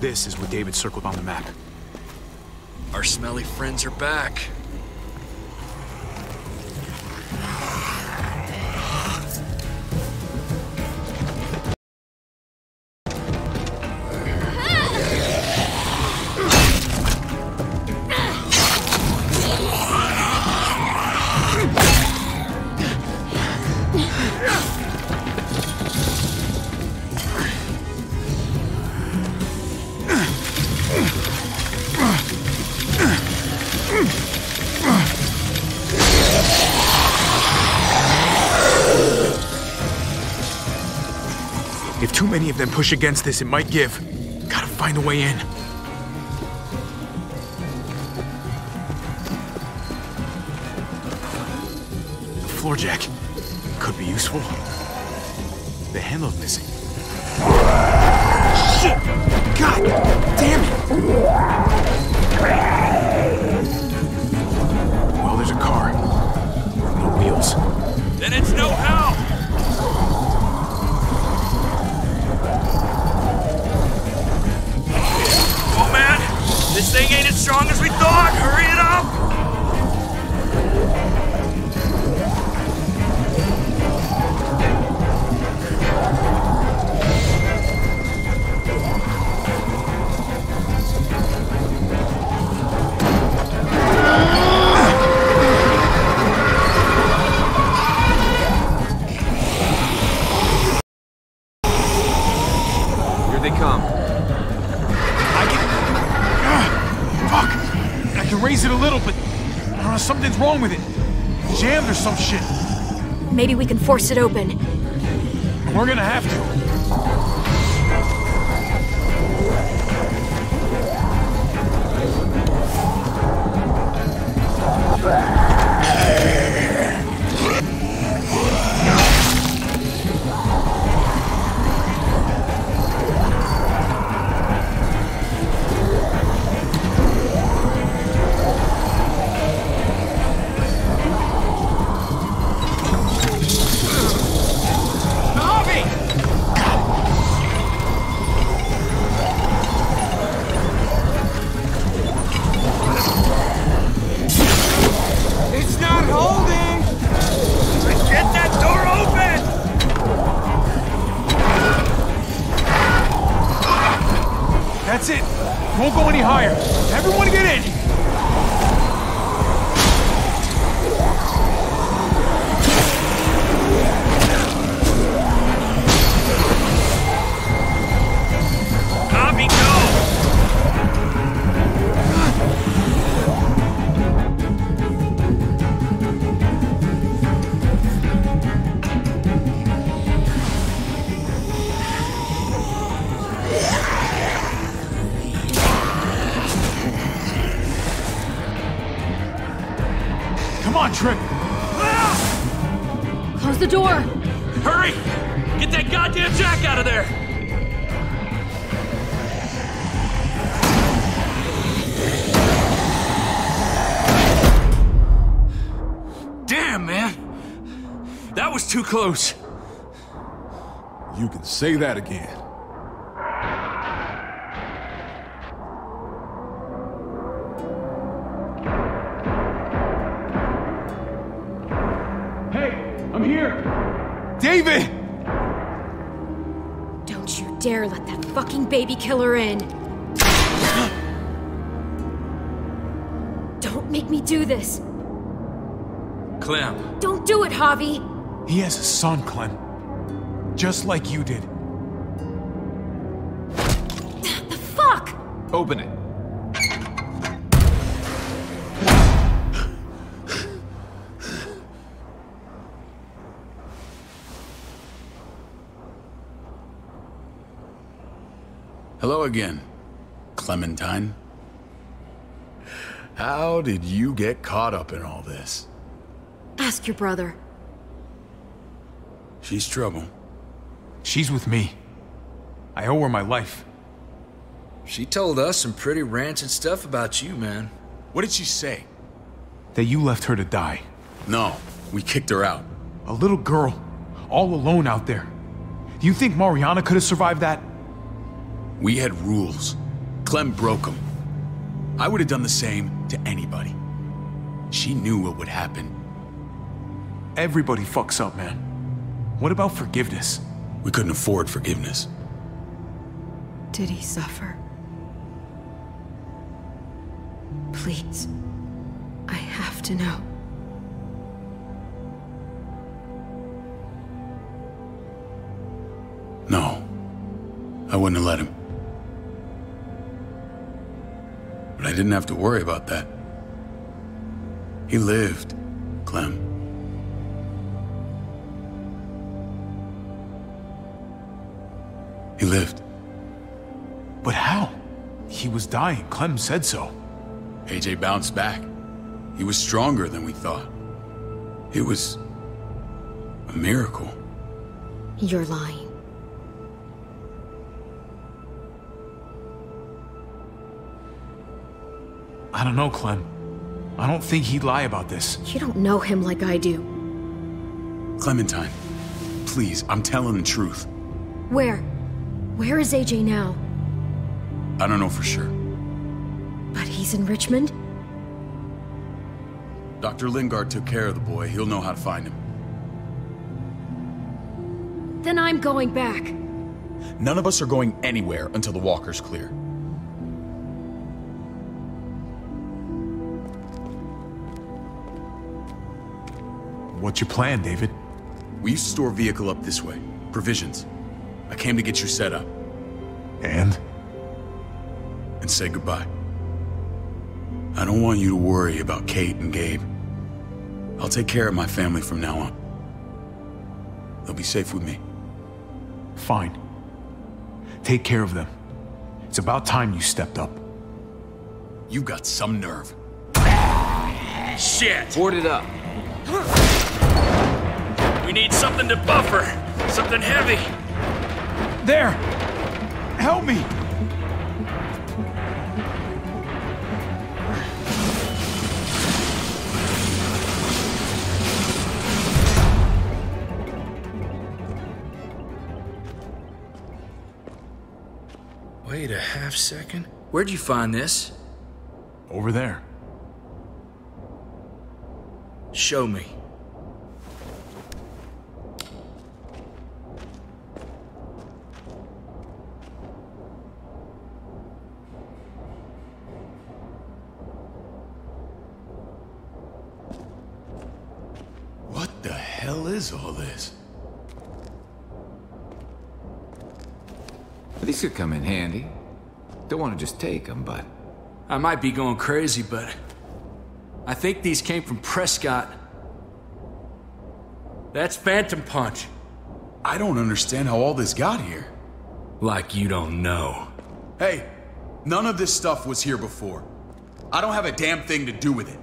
This is what David circled on the map. Our smelly friends are back. If too many of them push against this, it might give. Gotta find a way in. The floor jack could be useful. The handle's missing. Shit! God damn it! Well, there's a car. No wheels. Then it's no help! Oh man! This thing ain't as strong as we thought! Hurry it up! Here they come. Fuck! I can raise it a little, but I don't know, something's wrong with it. Jammed or some shit. Maybe we can force it open. We're gonna have to. It's not holding! Get that door open! That's it. Won't go any higher. Everyone get in. Tommy, go! on, Tripp! Close the door! Hurry! Get that goddamn Jack out of there! Damn, man! That was too close. You can say that again. I'm here! David! Don't you dare let that fucking baby killer in! Don't make me do this! Clem. Don't do it, Javi! He has a son, Clem. Just like you did. The fuck? Open it. Hello again, Clementine. How did you get caught up in all this? Ask your brother. She's trouble. She's with me. I owe her my life. She told us some pretty rancid stuff about you, man. What did she say? That you left her to die. No, we kicked her out. A little girl, all alone out there. Do you think Mariana could have survived that? We had rules. Clem broke them. I would have done the same to anybody. She knew what would happen. Everybody fucks up, man. What about forgiveness? We couldn't afford forgiveness. Did he suffer? Please. I have to know. No. I wouldn't have let him. But I didn't have to worry about that. He lived, Clem. He lived. But how? He was dying. Clem said so. AJ bounced back. He was stronger than we thought. It was a miracle. You're lying. I don't know, Clem. I don't think he'd lie about this. You don't know him like I do. Clementine, please, I'm telling the truth. Where? Where is AJ now? I don't know for sure. But he's in Richmond? Dr. Lingard took care of the boy. He'll know how to find him. Then I'm going back. None of us are going anywhere until the walker's clear. What's your plan, David? We used to store a vehicle up this way. Provisions. I came to get you set up. And? And say goodbye. I don't want you to worry about Kate and Gabe. I'll take care of my family from now on. They'll be safe with me. Fine. Take care of them. It's about time you stepped up. You've got some nerve. Shit! Board it up. We need something to buffer. Something heavy. There! Help me! Wait a half second. Where'd you find this? Over there. Show me. What the hell is all this? These could come in handy. Don't want to just take them, but... I might be going crazy, but... I think these came from Prescott. That's Phantom Punch. I don't understand how all this got here. Like you don't know. Hey, none of this stuff was here before. I don't have a damn thing to do with it.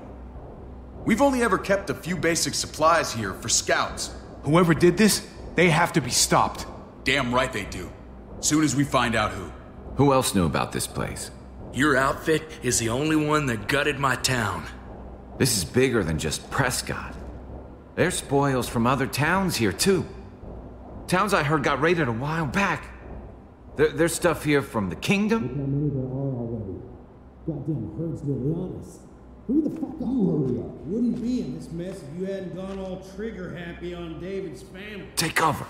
We've only ever kept a few basic supplies here for scouts. Whoever did this, they have to be stopped. Damn right they do. Soon as we find out who. Who else knew about this place? Your outfit is the only one that gutted my town. This is bigger than just Prescott. There's spoils from other towns here, too. Towns I heard got raided a while back. There's stuff here from the kingdom. Goddamn herd's really honest. Who the fuck are you? Wouldn't be in this mess if you hadn't gone all trigger happy on David's family. Take cover.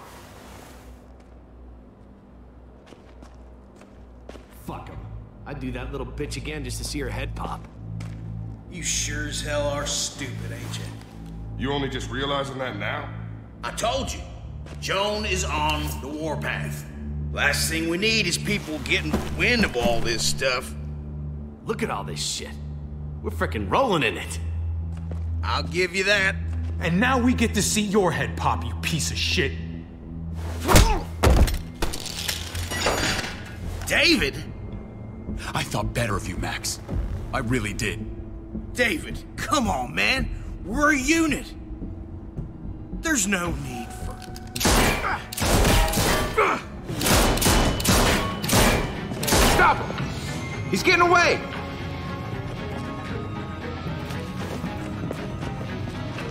Fuck him. I'd do that little bitch again just to see her head pop. You sure as hell are stupid, ain't you? You only just realizing that now? I told you. Joan is on the warpath. Last thing we need is people getting wind of all this stuff. Look at all this shit. We're frickin' rolling in it. I'll give you that. And now we get to see your head pop, you piece of shit. David? I thought better of you, Max. I really did. David, come on, man. We're a unit. There's no need for... Stop him! He's getting away!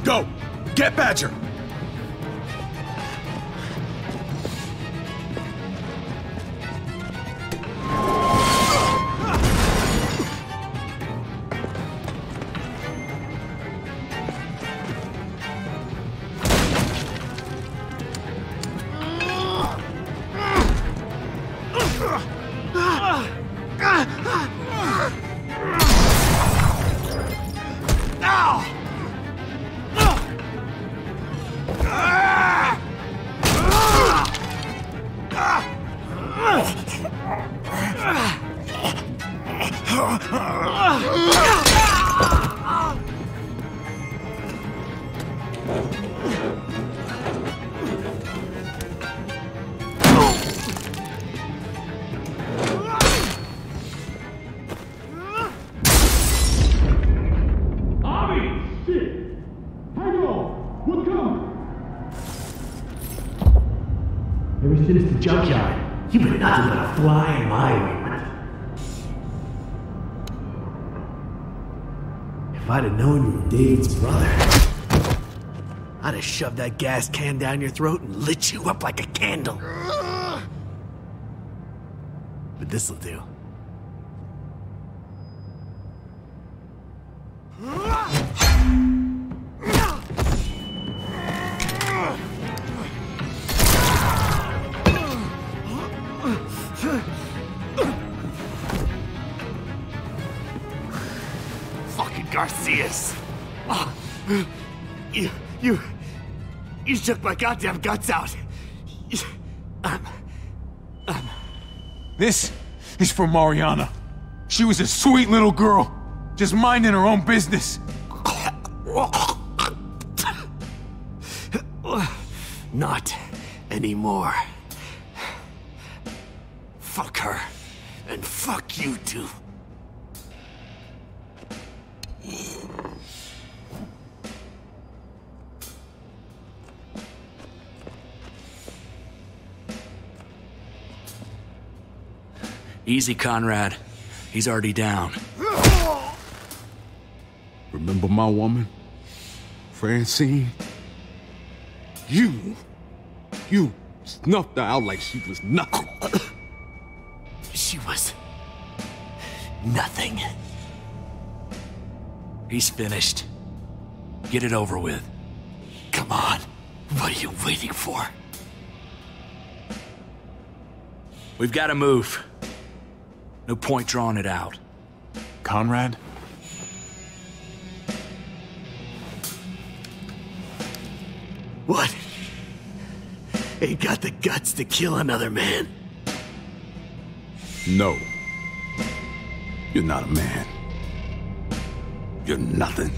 Go! Get Badger! Ever since the junkyard, you've been nothing but a fly in my ointment. If I'd have known you were David's brother, I'd have shoved that gas can down your throat and lit you up like a candle. But this'll do. Fucking Garcias! Oh, you shook my goddamn guts out. This is for Mariana. She was a sweet little girl, just minding her own business. Not anymore. Fuck her, and fuck you too. Easy, Conrad. He's already down. Remember my woman? Francine? You snuffed her out like she was nothing. She was... nothing. He's finished. Get it over with. Come on. What are you waiting for? We've got to move. No point drawing it out. Conrad? What? Ain't got the guts to kill another man? No. You're not a man. You're nothing.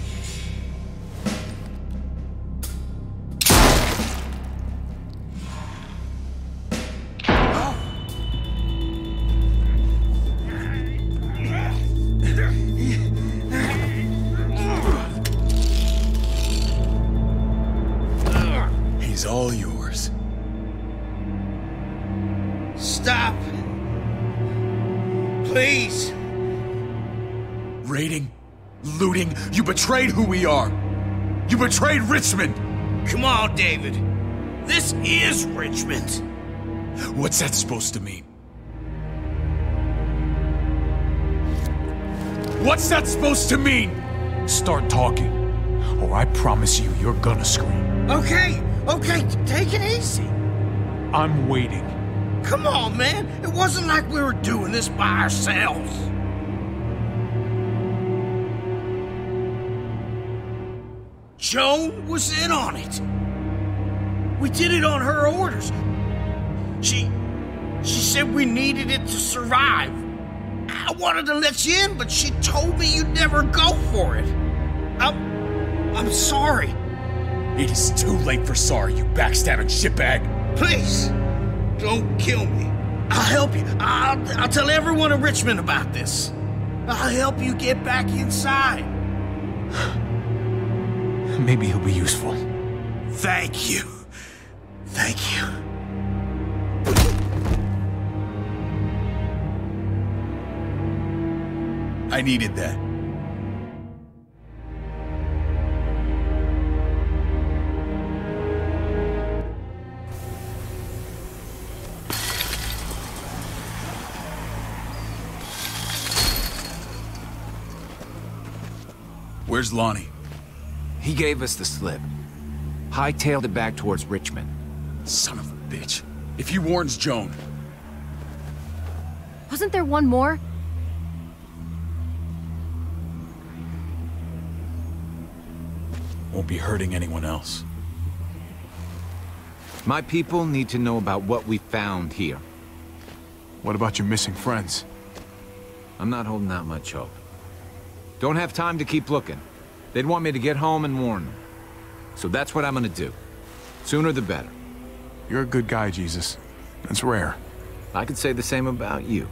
Please. Raiding, looting, you betrayed who we are. You betrayed Richmond. Come on, David. This is Richmond. What's that supposed to mean? What's that supposed to mean? Start talking, or I promise you, you're gonna scream. Okay, take it easy. I'm waiting. Come on, man. It wasn't like we were doing this by ourselves. Joan was in on it. We did it on her orders. She said we needed it to survive. I wanted to let you in, but she told me you'd never go for it. I'm sorry. It is too late for sorry, you backstabbing shitbag. Please, don't kill me. I'll help you. I'll tell everyone in Richmond about this. I'll help you get back inside. Maybe he'll be useful. Thank you. Thank you. I needed that. Where's Lonnie? He gave us the slip. Hightailed it back towards Richmond. Son of a bitch. If he warns Joan... Wasn't there one more? Won't be hurting anyone else. My people need to know about what we found here. What about your missing friends? I'm not holding out much hope. Don't have time to keep looking. They'd want me to get home and warn them. So that's what I'm gonna do. Sooner the better. You're a good guy, Jesus. That's rare. I could say the same about you.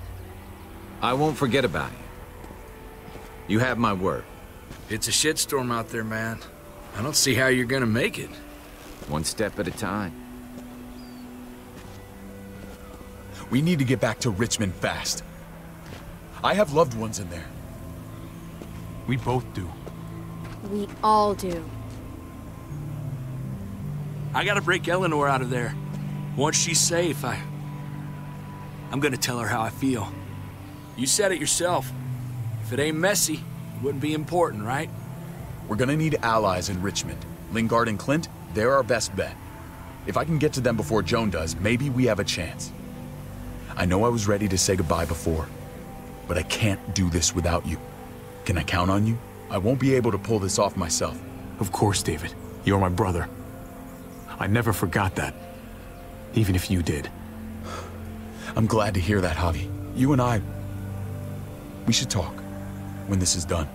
I won't forget about you. You have my word. It's a shitstorm out there, man. I don't see how you're gonna make it. One step at a time. We need to get back to Richmond fast. I have loved ones in there. We both do. We all do. I gotta break Eleanor out of there. Once she's safe, I'm gonna tell her how I feel. You said it yourself. If it ain't messy, it wouldn't be important, right? We're gonna need allies in Richmond. Lingard and Clint, they're our best bet. If I can get to them before Joan does, maybe we have a chance. I know I was ready to say goodbye before, but I can't do this without you. Can I count on you? I won't be able to pull this off myself. Of course, David. You're my brother. I never forgot that. Even if you did. I'm glad to hear that, Javi. You and I... we should talk when this is done.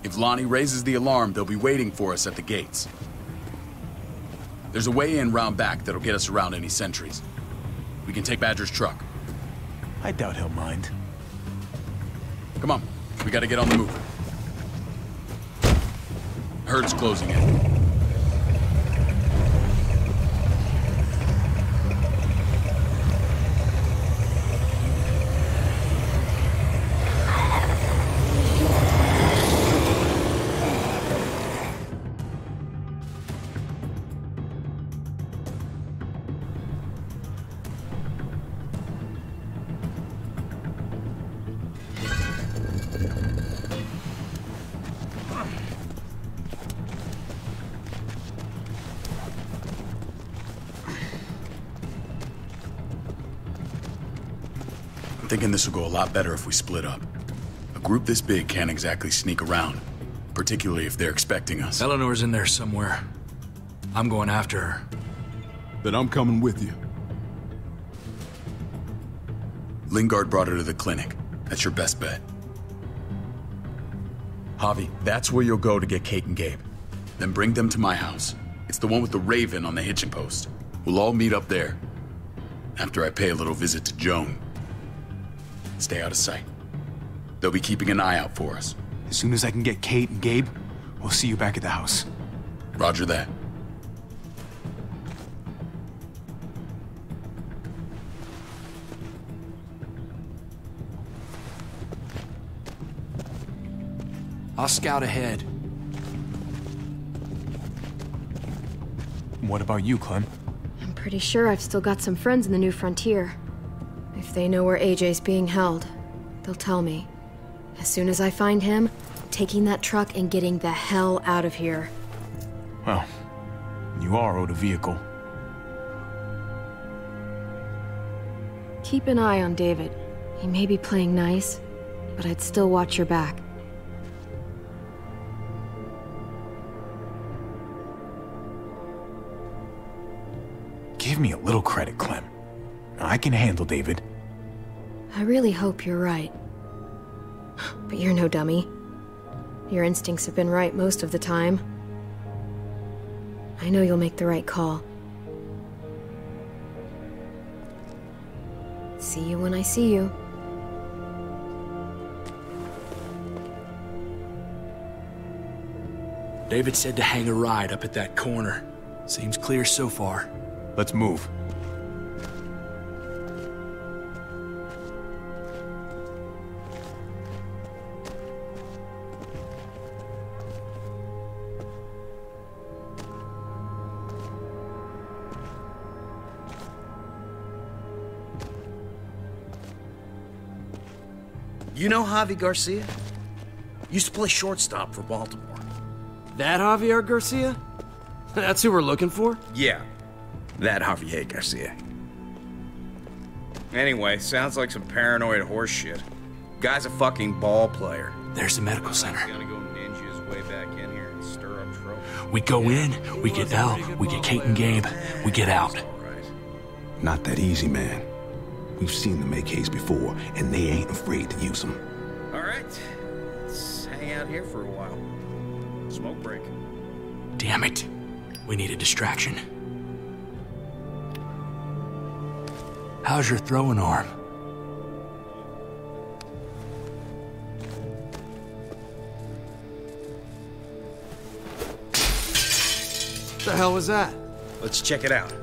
If Lonnie raises the alarm, they'll be waiting for us at the gates. There's a way in round back that'll get us around any sentries. We can take Badger's truck. I doubt he'll mind. Come on, we gotta get on the move. Herd's closing in. Thinking this will go a lot better if we split up. A group this big can't exactly sneak around, particularly if they're expecting us. Eleanor's in there somewhere. I'm going after her. Then I'm coming with you. Lingard brought her to the clinic. That's your best bet. Javi, that's where you'll go to get Kate and Gabe. Then bring them to my house. It's the one with the Raven on the hitching post. We'll all meet up there. After I pay a little visit to Joan. Stay out of sight. They'll be keeping an eye out for us. As soon as I can get Kate and Gabe, we'll see you back at the house. Roger that. I'll scout ahead. What about you, Clem? I'm pretty sure I've still got some friends in the New Frontier. If they know where AJ's being held, they'll tell me. As soon as I find him, I'm taking that truck and getting the hell out of here. Well, you are owed a vehicle. Keep an eye on David. He may be playing nice, but I'd still watch your back. Give me a little credit, Clem. I can handle David. I really hope you're right. But you're no dummy. Your instincts have been right most of the time. I know you'll make the right call. See you when I see you. David said to hang a ride up at that corner. Seems clear so far. Let's move. You know Javi Garcia? Used to play shortstop for Baltimore. That Javier Garcia? That's who we're looking for? Yeah, that Javier Garcia. Anyway, sounds like some paranoid horse shit. Guy's a fucking ball player. There's the medical center. Gonna go ninja his way back in here and stir up trouble. We go in, we get Elle, we get Kate and Gabe, we get out. Not that easy, man. We've seen them AKs before, and they ain't afraid to use them. All right, let's hang out here for a while. Smoke break. Damn it. We need a distraction. How's your throwing arm? What the hell was that? Let's check it out.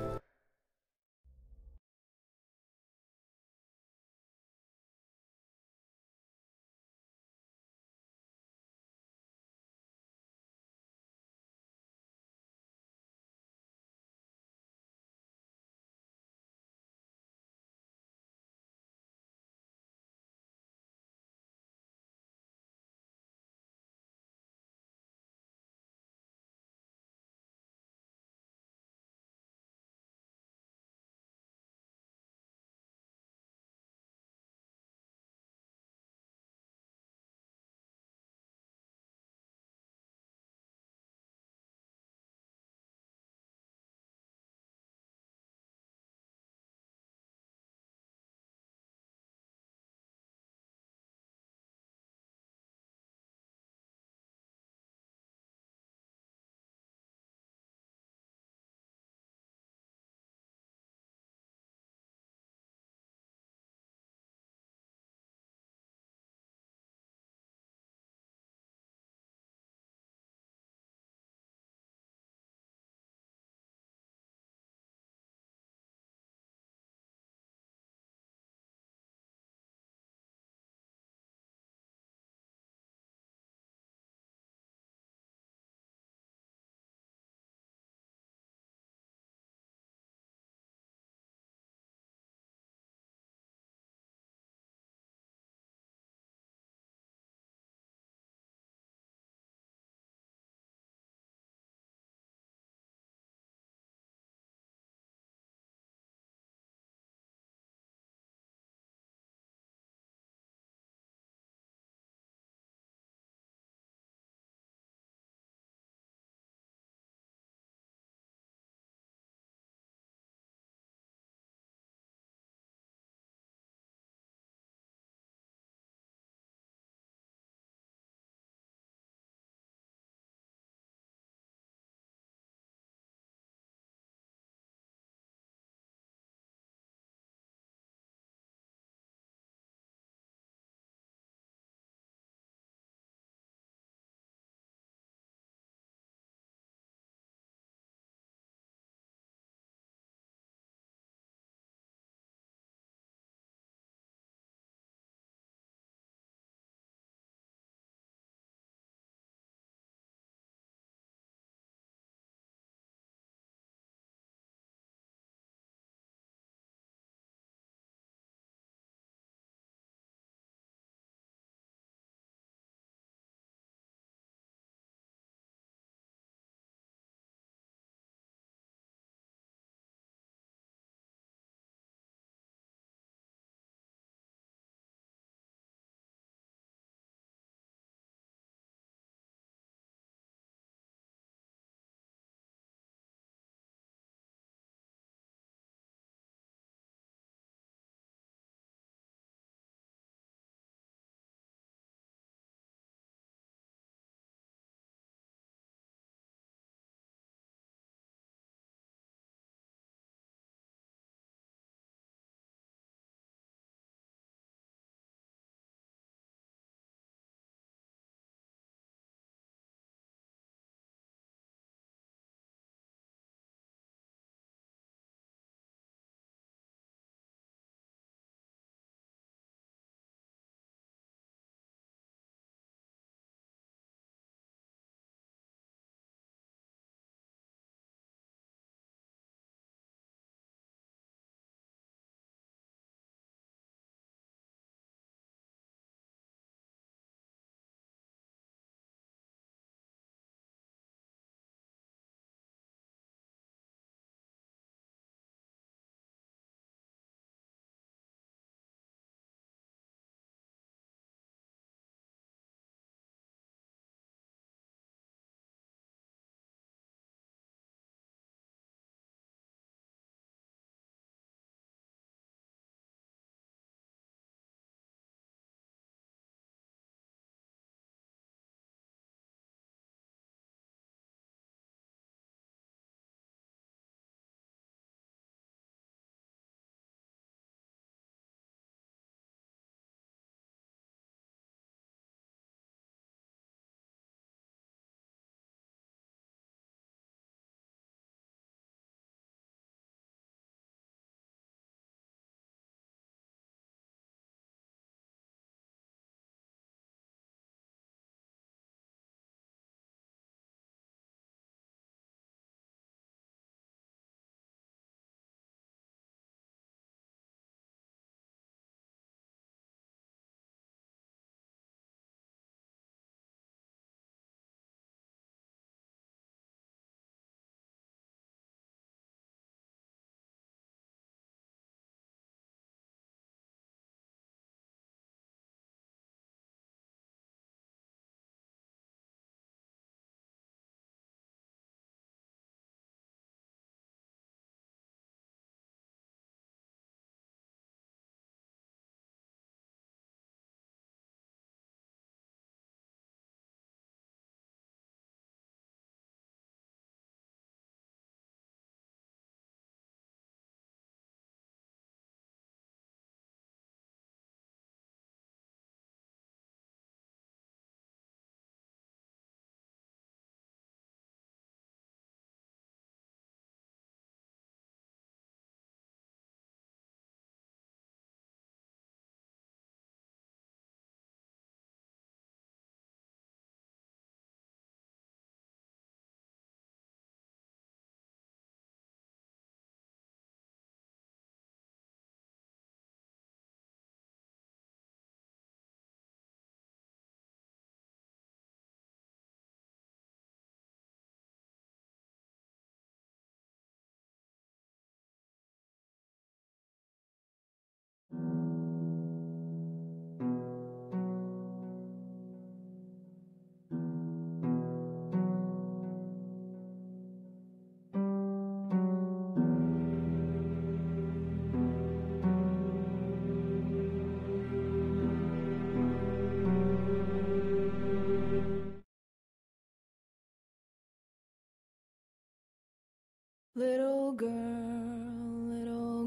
Little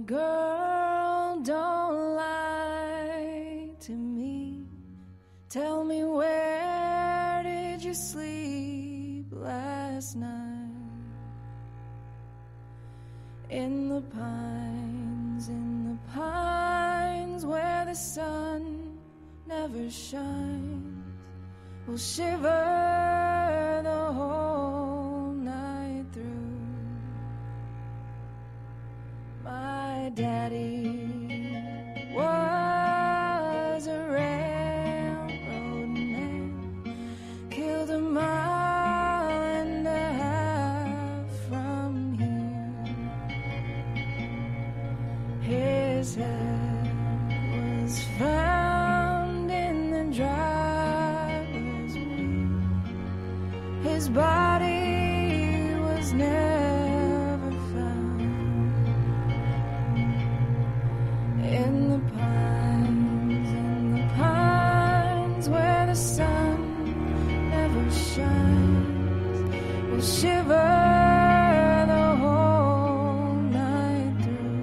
girl, don't lie to me. Tell me, where did you sleep last night? In the pines where the sun never shines. We'll shiver the whole night through. My daddy was a railroad man, killed a mile and a half from here. His head was found in the driver's wheel. His body was never found. In the pines where the sun never shines, we'll shiver the whole night through.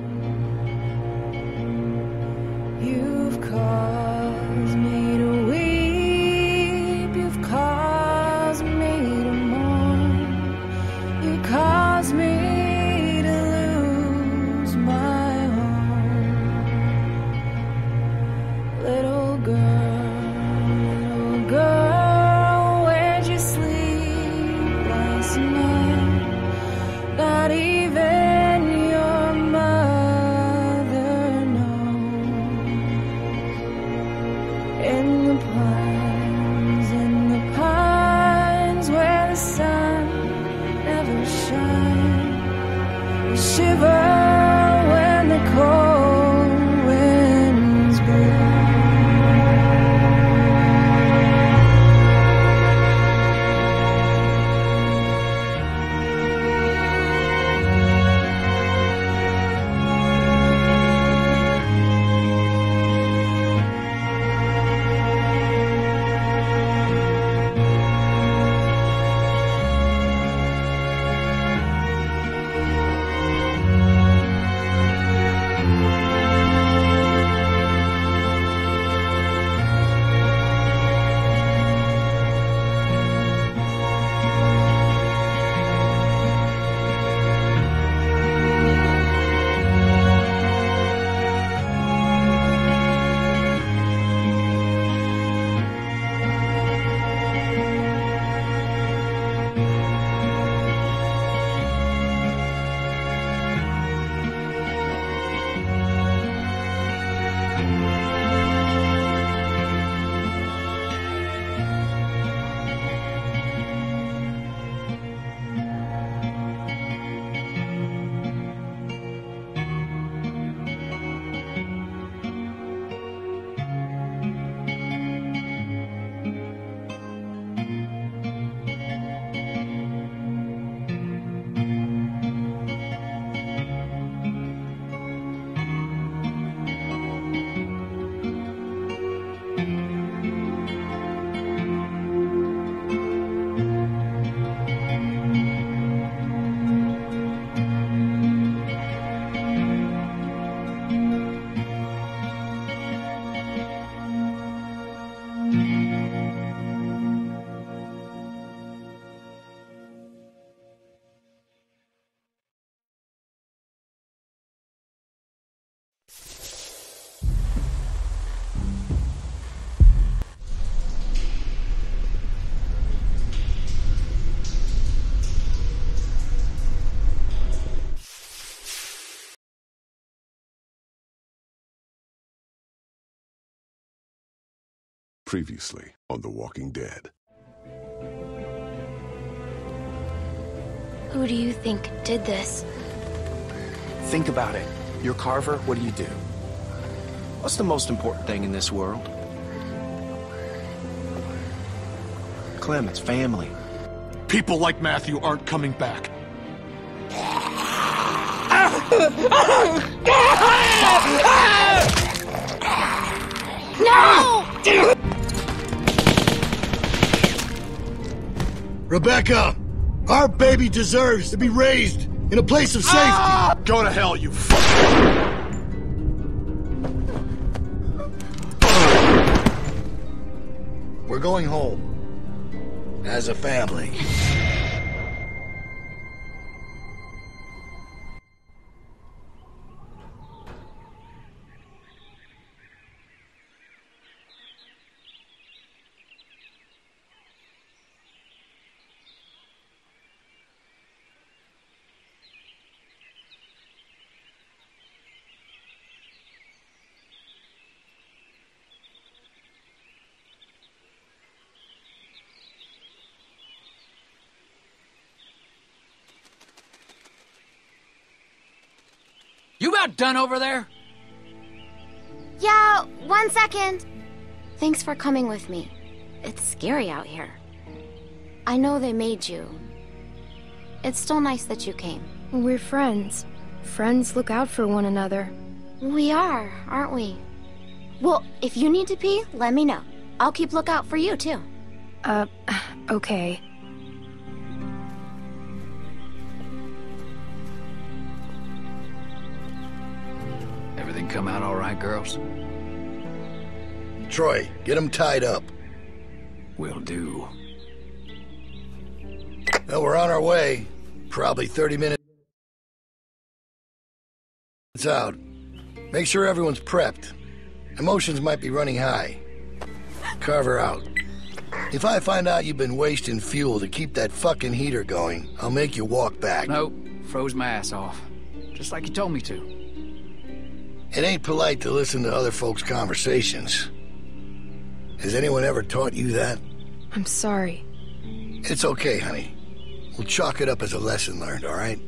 You've caused me to weep, you've caused me to mourn, you caused me to lose my home. Little girl, where'd you sleep last night? Not even your mother knows. In the pines where the sun never shines, we shiver when the cold winds blow. Previously on The Walking Dead. Who do you think did this? Think about it. You're Carver, what do? What's the most important thing in this world? Clem, it's family. People like Matthew aren't coming back. No! Rebecca! Our baby deserves to be raised In a place of safety. Go to hell, you fuck. We're going home. As a family. You about done over there? Yeah, 1 second. Thanks for coming with me. It's scary out here. I know they made you. It's still nice that you came. We're friends. Friends look out for one another. We are, aren't we? Well, if you need to pee, let me know. I'll keep lookout for you, too. Okay. Everything come out all right, girls? Troy, get them tied up. Will do. Well, we're on our way. Probably 30 minutes out. Make sure everyone's prepped. Emotions might be running high. Carver out. If I find out you've been wasting fuel to keep that fucking heater going, I'll make you walk back. Nope. Froze my ass off. Just like you told me to. It ain't polite to listen to other folks' conversations. Has anyone ever taught you that? I'm sorry. It's okay, honey. We'll chalk it up as a lesson learned, all right?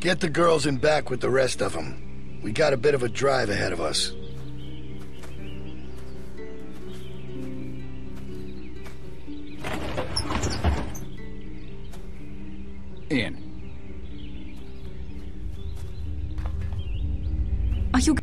Get the girls in back with the rest of them. We got a bit of a drive ahead of us. In. Are you...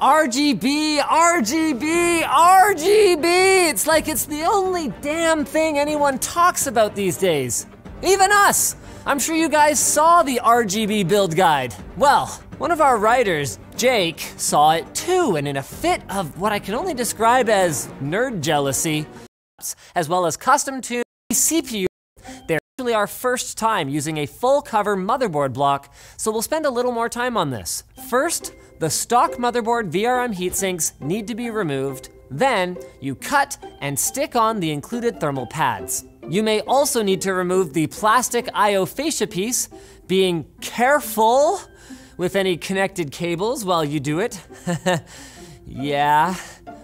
RGB, RGB, RGB! It's like it's the only damn thing anyone talks about these days. Even us! I'm sure you guys saw the RGB build guide. Well, one of our writers, Jake, saw it too, and in a fit of what I can only describe as nerd jealousy, as well as custom-tuned CPU, they're actually our first time using a full cover motherboard block, so we'll spend a little more time on this. First, the stock motherboard VRM heatsinks need to be removed. Then, you cut and stick on the included thermal pads. You may also need to remove the plastic I/O fascia piece, being careful with any connected cables while you do it. Yeah.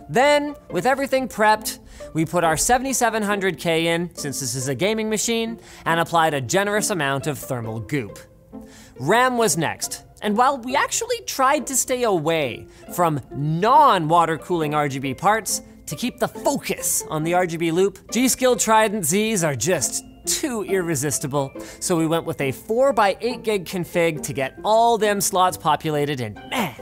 Then, with everything prepped, we put our 7700K in, since this is a gaming machine, and applied a generous amount of thermal goop. RAM was next. And while we actually tried to stay away from non-water cooling RGB parts to keep the focus on the RGB loop, G.Skill Trident Zs are just too irresistible. So we went with a 4x8 gig config to get all them slots populated, and man,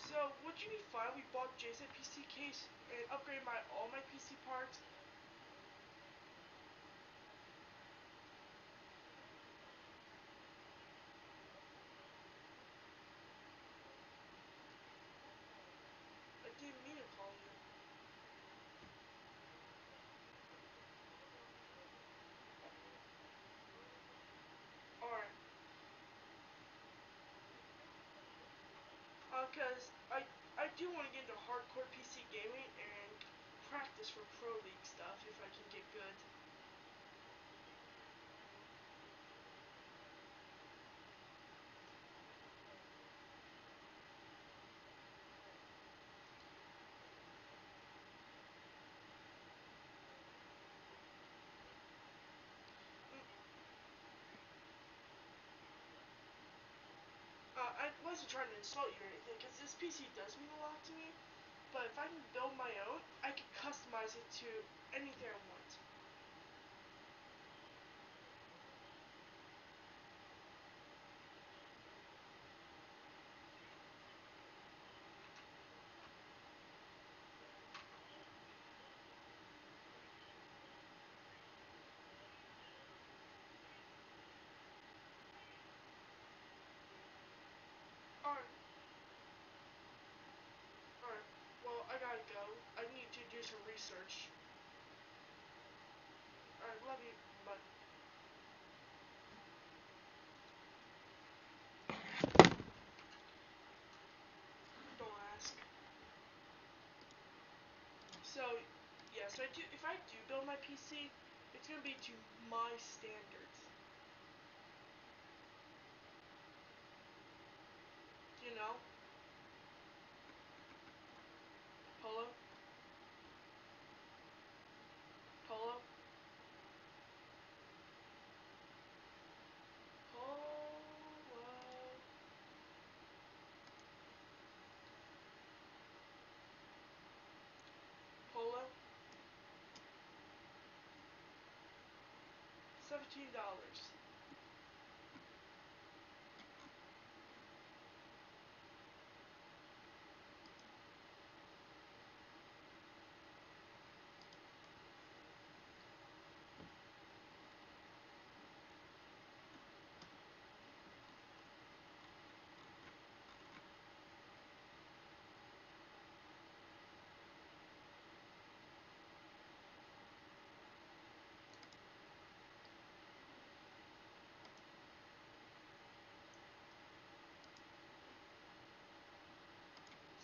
So, would you be fine we bought Jason PC case and upgrade all my PC parts? I didn't mean to call you. Alright. Cause I do want to get into hardcore PC gaming and practice for Pro League stuff if I can get good. wasn't trying to insult you or anything, because this PC does mean a lot to me. But if I can build my own, I can customize it to anything I want. Alright, well, I gotta go. I need to do some research. Alright, love you, bye. Don't ask. So, yeah, so if I do build my PC, it's gonna be to my standards. You know? Polo? Polo? Polo? Polo? $17.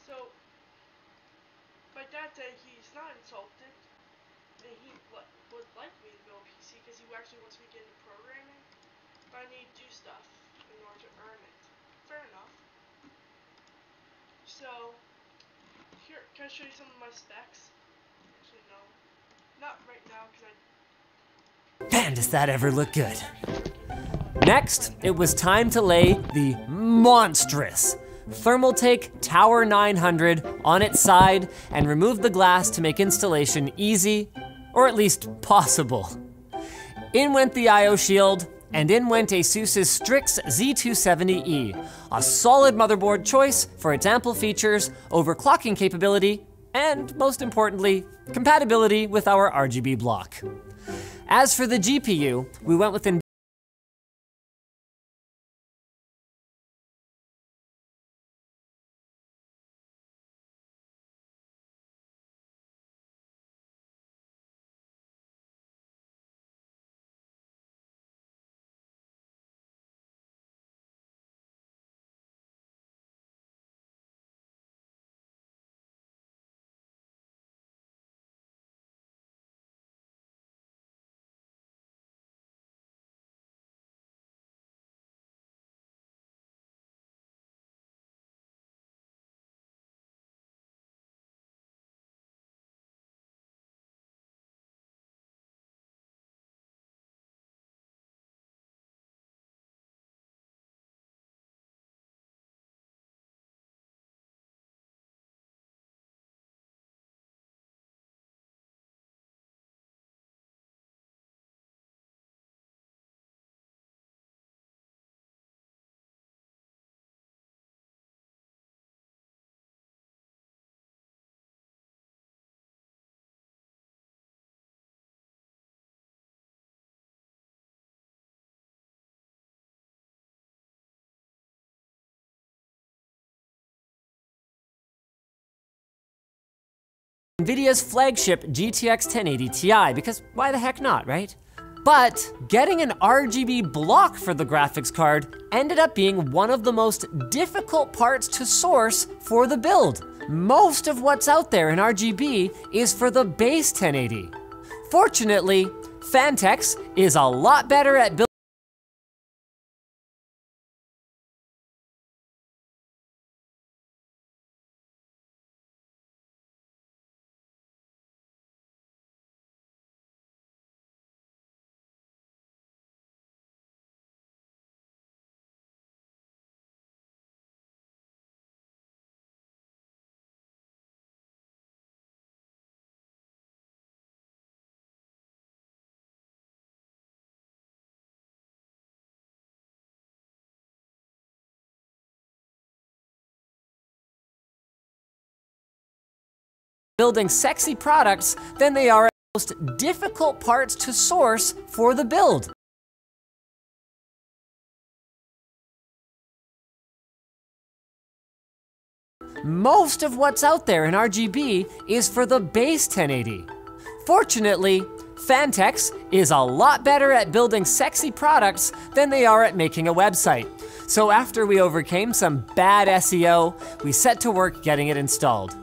So, my dad said he's not insulted, and he would like me to build a PC because he actually wants me to get into programming, but I need to do stuff in order to earn it. Fair enough. So, here, can I show you some of my specs? Actually, no. Not right now, because Man, does that ever look good. Next, it was time to lay the monstrous Thermaltake Tower 900 on its side and remove the glass to make installation easy, or at least possible. In went the I/O shield, and in went ASUS's Strix Z270E, a solid motherboard choice for its ample features, overclocking capability, and most importantly, compatibility with our RGB block. As for the GPU, we went with NVIDIA's flagship GTX 1080 Ti, because why the heck not, right? But getting an RGB block for the graphics card ended up being one of the most difficult parts to source for the build. Most of what's out there in RGB is for the base 1080. Fortunately, Phanteks is a lot better at building building sexy products than they are at the most difficult parts to source for the build. Most of what's out there in RGB is for the base 1080. Fortunately, Fantex is a lot better at building sexy products than they are at making a website. So after we overcame some bad SEO, we set to work getting it installed.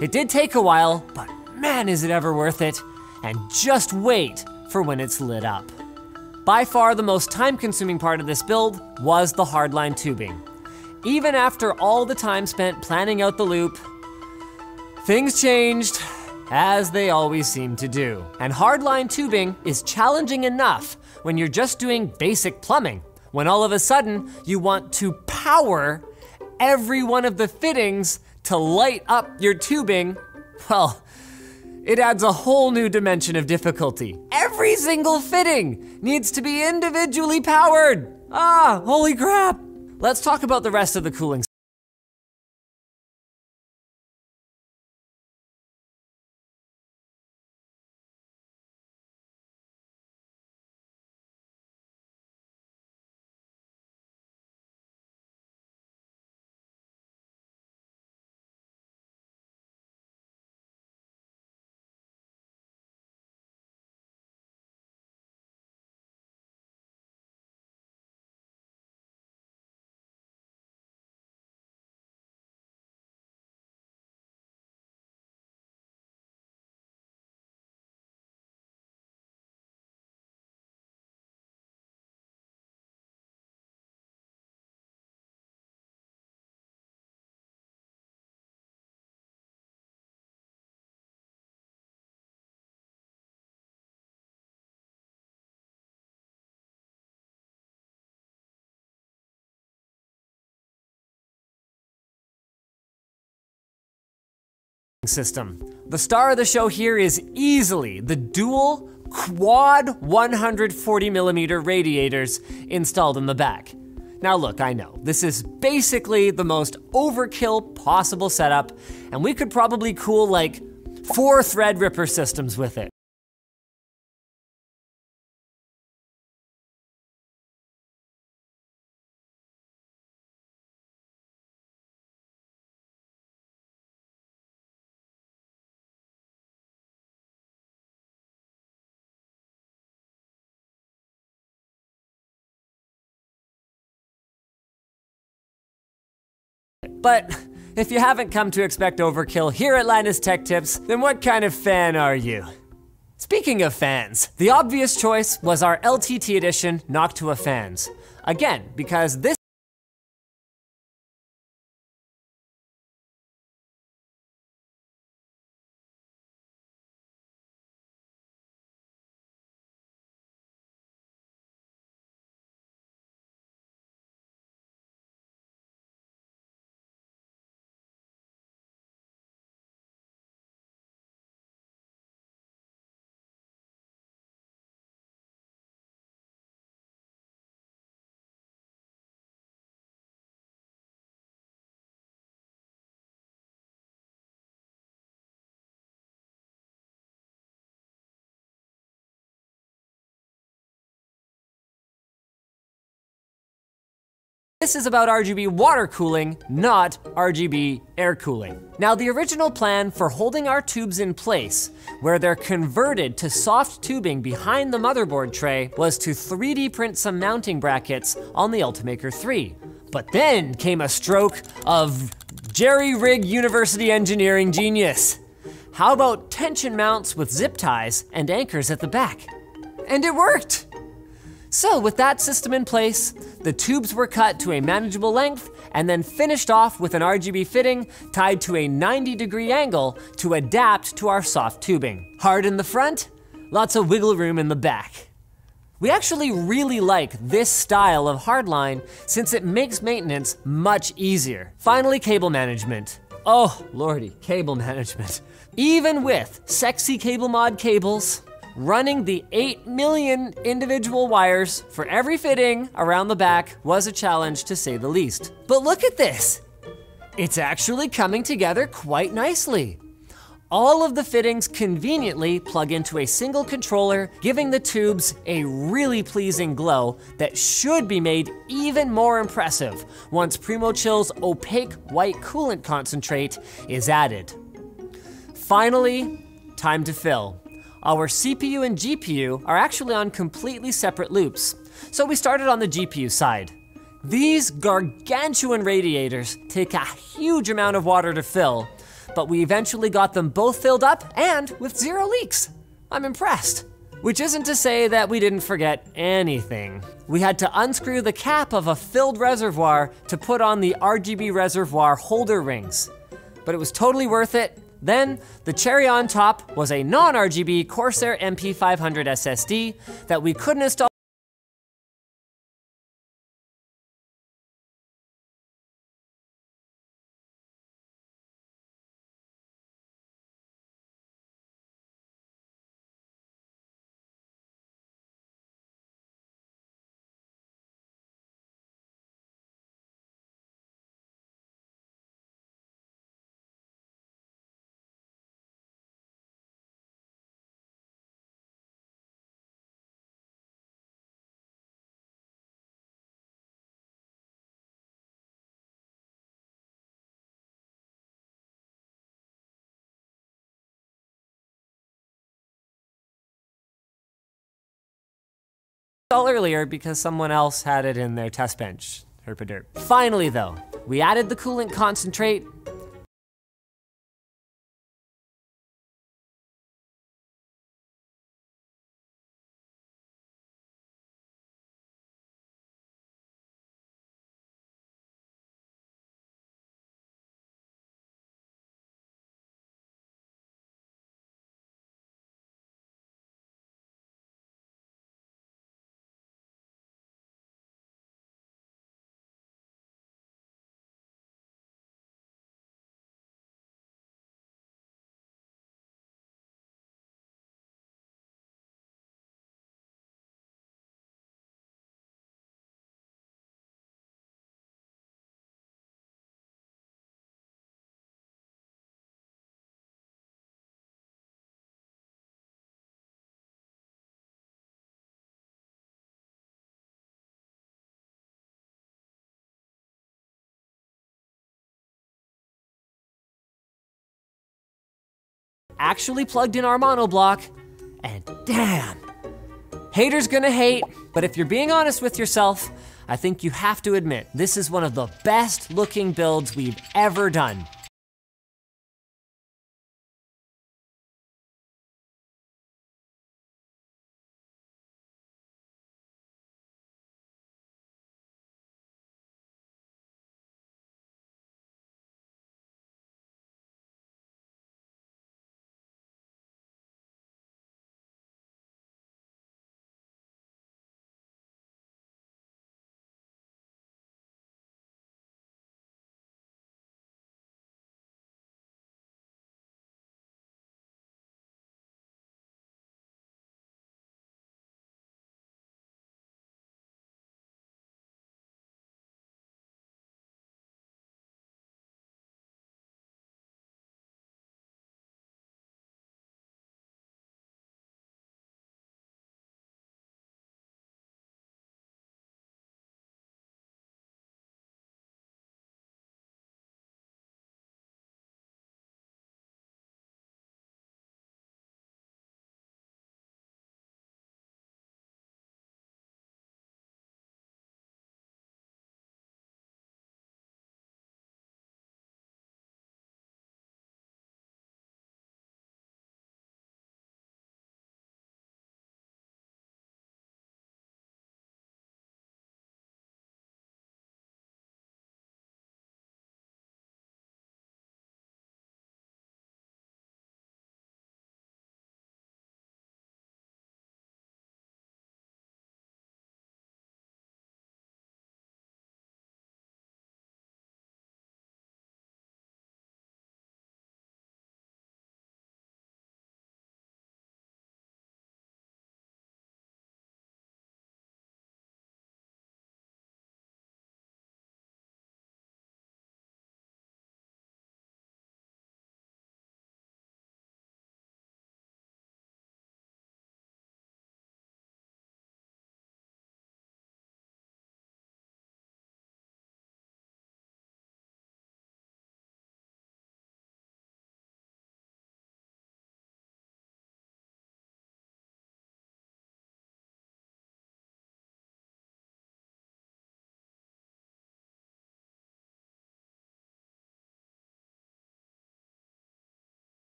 It did take a while, but man is it ever worth it. And just wait for when it's lit up. By far the most time-consuming part of this build was the hardline tubing. Even after all the time spent planning out the loop, things changed, as they always seem to do. And hardline tubing is challenging enough when you're just doing basic plumbing, when all of a sudden you want to power every one of the fittings to light up your tubing. Well, it adds a whole new dimension of difficulty. Every single fitting needs to be individually powered. Ah, holy crap. Let's talk about the rest of the cooling system. The star of the show here is easily the dual quad 140mm radiators installed in the back. Now look, I know, this is basically the most overkill possible setup, and we could probably cool like 4 Threadripper systems with it. But if you haven't come to expect overkill here at Linus Tech Tips, then what kind of fan are you? Speaking of fans, the obvious choice was our LTT edition Noctua fans. Again, because this is about RGB water cooling, not RGB air cooling. Now, the original plan for holding our tubes in place, where they're converted to soft tubing behind the motherboard tray, was to 3D print some mounting brackets on the Ultimaker 3. But then came a stroke of jerry-rig university engineering genius. How about tension mounts with zip ties and anchors at the back? And it worked! So with that system in place, the tubes were cut to a manageable length and then finished off with an RGB fitting tied to a 90-degree angle to adapt to our soft tubing. Hard in the front, lots of wiggle room in the back. We actually really like this style of hardline since it makes maintenance much easier. Finally, cable management. Oh, lordy, cable management. Even with sexy cable mod cables, running the 8 million individual wires for every fitting around the back was a challenge to say the least. But look at this. It's actually coming together quite nicely. All of the fittings conveniently plug into a single controller, giving the tubes a really pleasing glow that should be made even more impressive once Primo Chill's opaque white coolant concentrate is added. Finally, time to fill. Our CPU and GPU are actually on completely separate loops, so we started on the GPU side. These gargantuan radiators take a huge amount of water to fill, but we eventually got them both filled up and with 0 leaks. I'm impressed. Which isn't to say that we didn't forget anything. We had to unscrew the cap of a filled reservoir to put on the RGB reservoir holder rings, but it was totally worth it. Then, the cherry on top was a non-RGB Corsair MP500 SSD that we couldn't install earlier because someone else had it in their test bench. Herpaderp. Finally though, we added the coolant concentrate. Actually plugged in our monoblock, and damn, haters gonna hate, but if you're being honest with yourself, I think you have to admit this is one of the best looking builds we've ever done.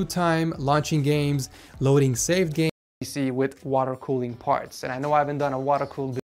Time launching games, loading saved games with water cooling parts. And I know I haven't done a water cooled